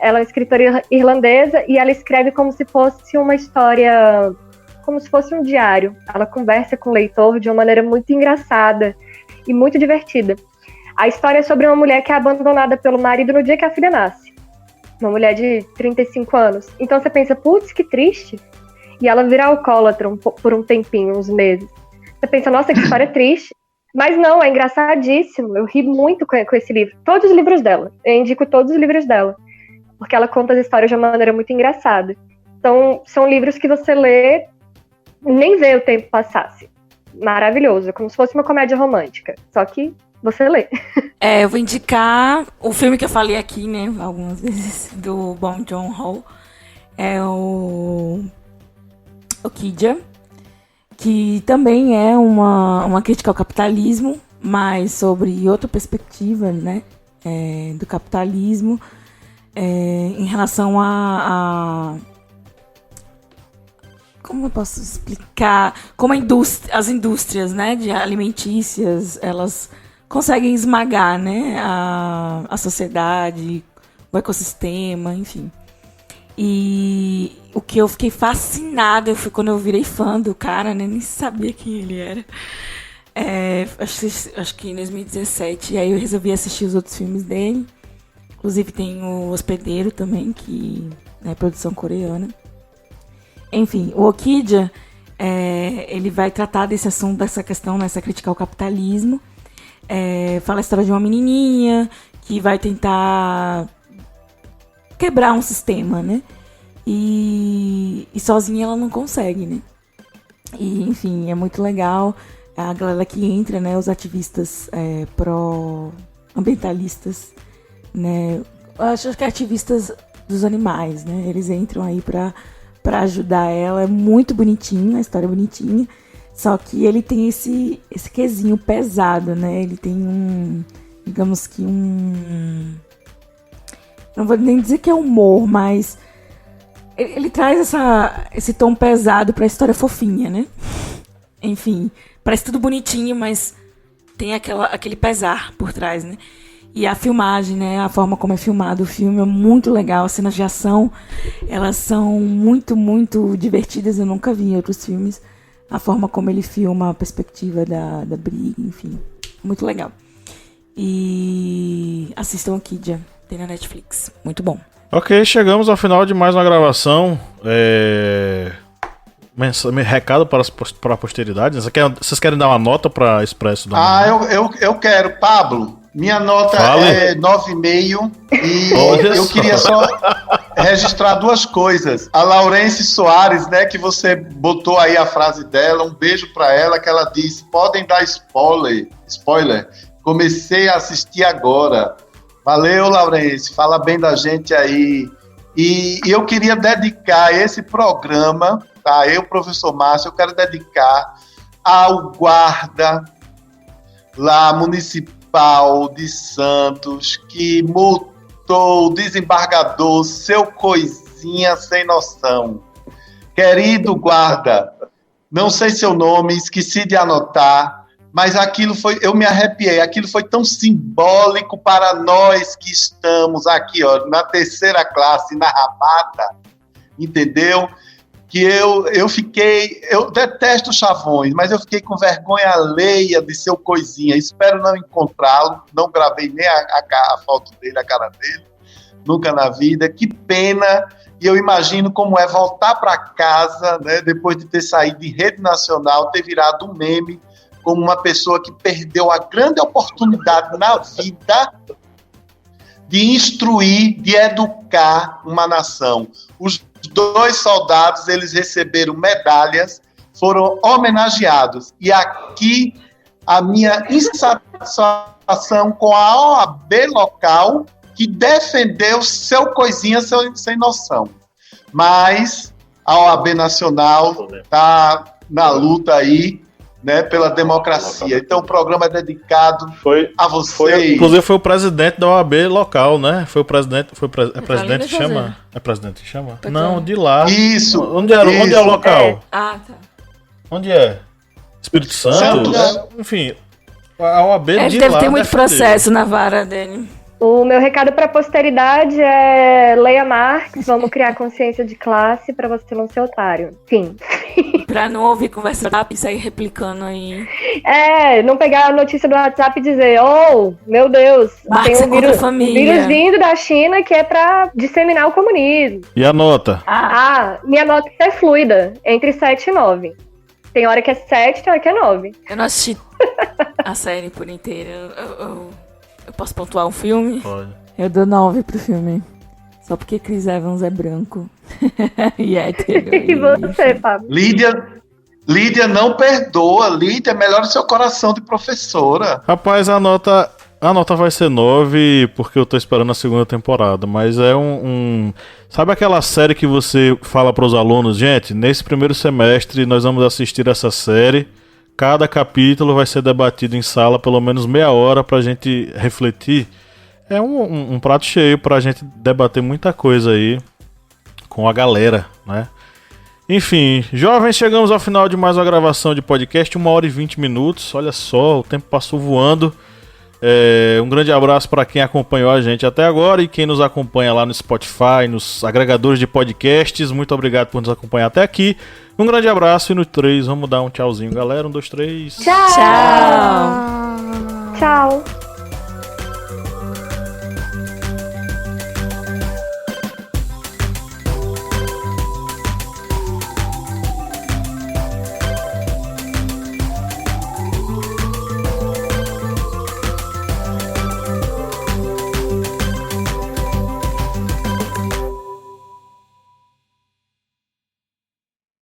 Ela é uma escritora irlandesa e ela escreve como se fosse uma história, como se fosse um diário. Ela conversa com o leitor de uma maneira muito engraçada e muito divertida. A história é sobre uma mulher que é abandonada pelo marido no dia que a filha nasce. Uma mulher de 35 anos. Então você pensa, putz, que triste. E ela vira alcoólatra por um tempinho, uns meses. Você pensa, nossa, que história triste. Mas não, é engraçadíssimo. Eu ri muito com esse livro. Todos os livros dela. Eu indico todos os livros dela. Porque ela conta as histórias de uma maneira muito engraçada. Então, são livros que você lê, nem vê o tempo passasse. Maravilhoso. Como se fosse uma comédia romântica. Só que você lê. Eu vou indicar o filme que eu falei aqui, né? Algumas vezes, do Bong Joon-ho. É o Okja, que também é uma crítica ao capitalismo, mas sobre outra perspectiva, né, do capitalismo, em relação a como eu posso explicar, como as indústrias, né, de alimentícias, elas conseguem esmagar, né, a sociedade, o ecossistema, enfim. E o que eu fiquei fascinada foi quando eu virei fã do cara, né? Nem sabia quem ele era. Acho que em 2017. E aí eu resolvi assistir os outros filmes dele. Inclusive tem o Hospedeiro também, que é produção coreana. Enfim, o Okja, ele vai tratar desse assunto, dessa questão, nessa crítica ao capitalismo. Fala a história de uma menininha que vai tentar quebrar um sistema, né? E sozinha ela não consegue, né? E, enfim, é muito legal a galera que entra, né? Os ativistas pró-ambientalistas, né? Acho que ativistas dos animais, né? Eles entram aí pra ajudar ela. É muito bonitinho, a história é bonitinha. Só que ele tem esse quesinho pesado, né? Ele tem digamos que não vou nem dizer que é humor, mas ele traz esse tom pesado pra história fofinha, né? Enfim, parece tudo bonitinho, mas tem aquele pesar por trás, né? E a filmagem, né? A forma como é filmado o filme é muito legal. As cenas de ação, elas são muito, muito divertidas. Eu nunca vi em outros filmes. A forma como ele filma, a perspectiva da briga, enfim. Muito legal. E assistam o Okja. Tem na Netflix. Muito bom. Ok, chegamos ao final de mais uma gravação. Recado para a posteridade. Vocês querem dar uma nota para Expresso da Manhã? Eu quero, Pablo. Minha nota é 9,5 e eu queria só registrar duas coisas. A Laurence Soares, né, que você botou aí a frase dela, um beijo para ela, que ela disse: podem dar spoiler. Comecei a assistir agora. Valeu, Laurence, fala bem da gente aí. E eu queria dedicar esse programa, tá? Eu, professor Márcio, eu quero dedicar ao guarda lá municipal de Santos, que multou o desembargador, seu coisinha sem noção. Querido guarda, não sei seu nome, esqueci de anotar, mas aquilo foi, eu me arrepiei, aquilo foi tão simbólico para nós que estamos aqui, ó, na terceira classe, na rabata, entendeu? Que eu detesto chavões, mas eu fiquei com vergonha alheia de seu coisinha, espero não encontrá-lo, não gravei nem a foto dele, a cara dele, nunca na vida, que pena, e eu imagino como é voltar para casa, né, depois de ter saído de rede nacional, ter virado um meme, como uma pessoa que perdeu a grande oportunidade na vida de instruir, de educar uma nação. Os 2 soldados, eles receberam medalhas, foram homenageados. E aqui a minha insatisfação com a OAB local, que defendeu seu coisinha sem noção. Mas a OAB nacional está na luta aí, né, pela democracia. Então o programa é dedicado a vocês. Inclusive foi o presidente da OAB local, né? Foi o presidente, presidente que chama? É presidente que chama? Não, de lá. Isso. Onde é o local? Tá. Onde é? Espírito Santo? Enfim, a OAB de lá. Ele deve ter muito processo na vara dele. O meu recado para a posteridade é: leia Marx, vamos criar consciência de classe para você não ser otário. Fim. Pra não ouvir conversa do WhatsApp e sair replicando aí. Não pegar a notícia do WhatsApp e dizer: oh, meu Deus, Marx tem um vírus vindo da China que é para disseminar o comunismo. E a nota? Minha nota é fluida, entre 7 e 9. Tem hora que é 7, tem hora que é 9. Eu não assisti A série por inteira. Eu posso pontuar um filme? Pode. Eu dou 9 pro filme. Só porque Chris Evans é branco. E hétero. E você, Fábio? Lídia não perdoa. Lídia, melhora seu coração de professora. Rapaz, a nota vai ser 9 porque eu tô esperando a segunda temporada, mas é Sabe aquela série que você fala pros alunos, gente, nesse primeiro semestre nós vamos assistir essa série, cada capítulo vai ser debatido em sala pelo menos meia hora pra gente refletir. É um prato cheio pra gente debater muita coisa aí com a galera, né? Enfim, jovens, chegamos ao final de mais uma gravação de podcast, 1h20. Olha só, o tempo passou voando. Um grande abraço para quem acompanhou a gente até agora e quem nos acompanha lá no Spotify, nos agregadores de podcasts. Muito obrigado por nos acompanhar até aqui. Um grande abraço e no 3 vamos dar um tchauzinho, galera. 1, 2, 3. Tchau! Tchau! Tchau!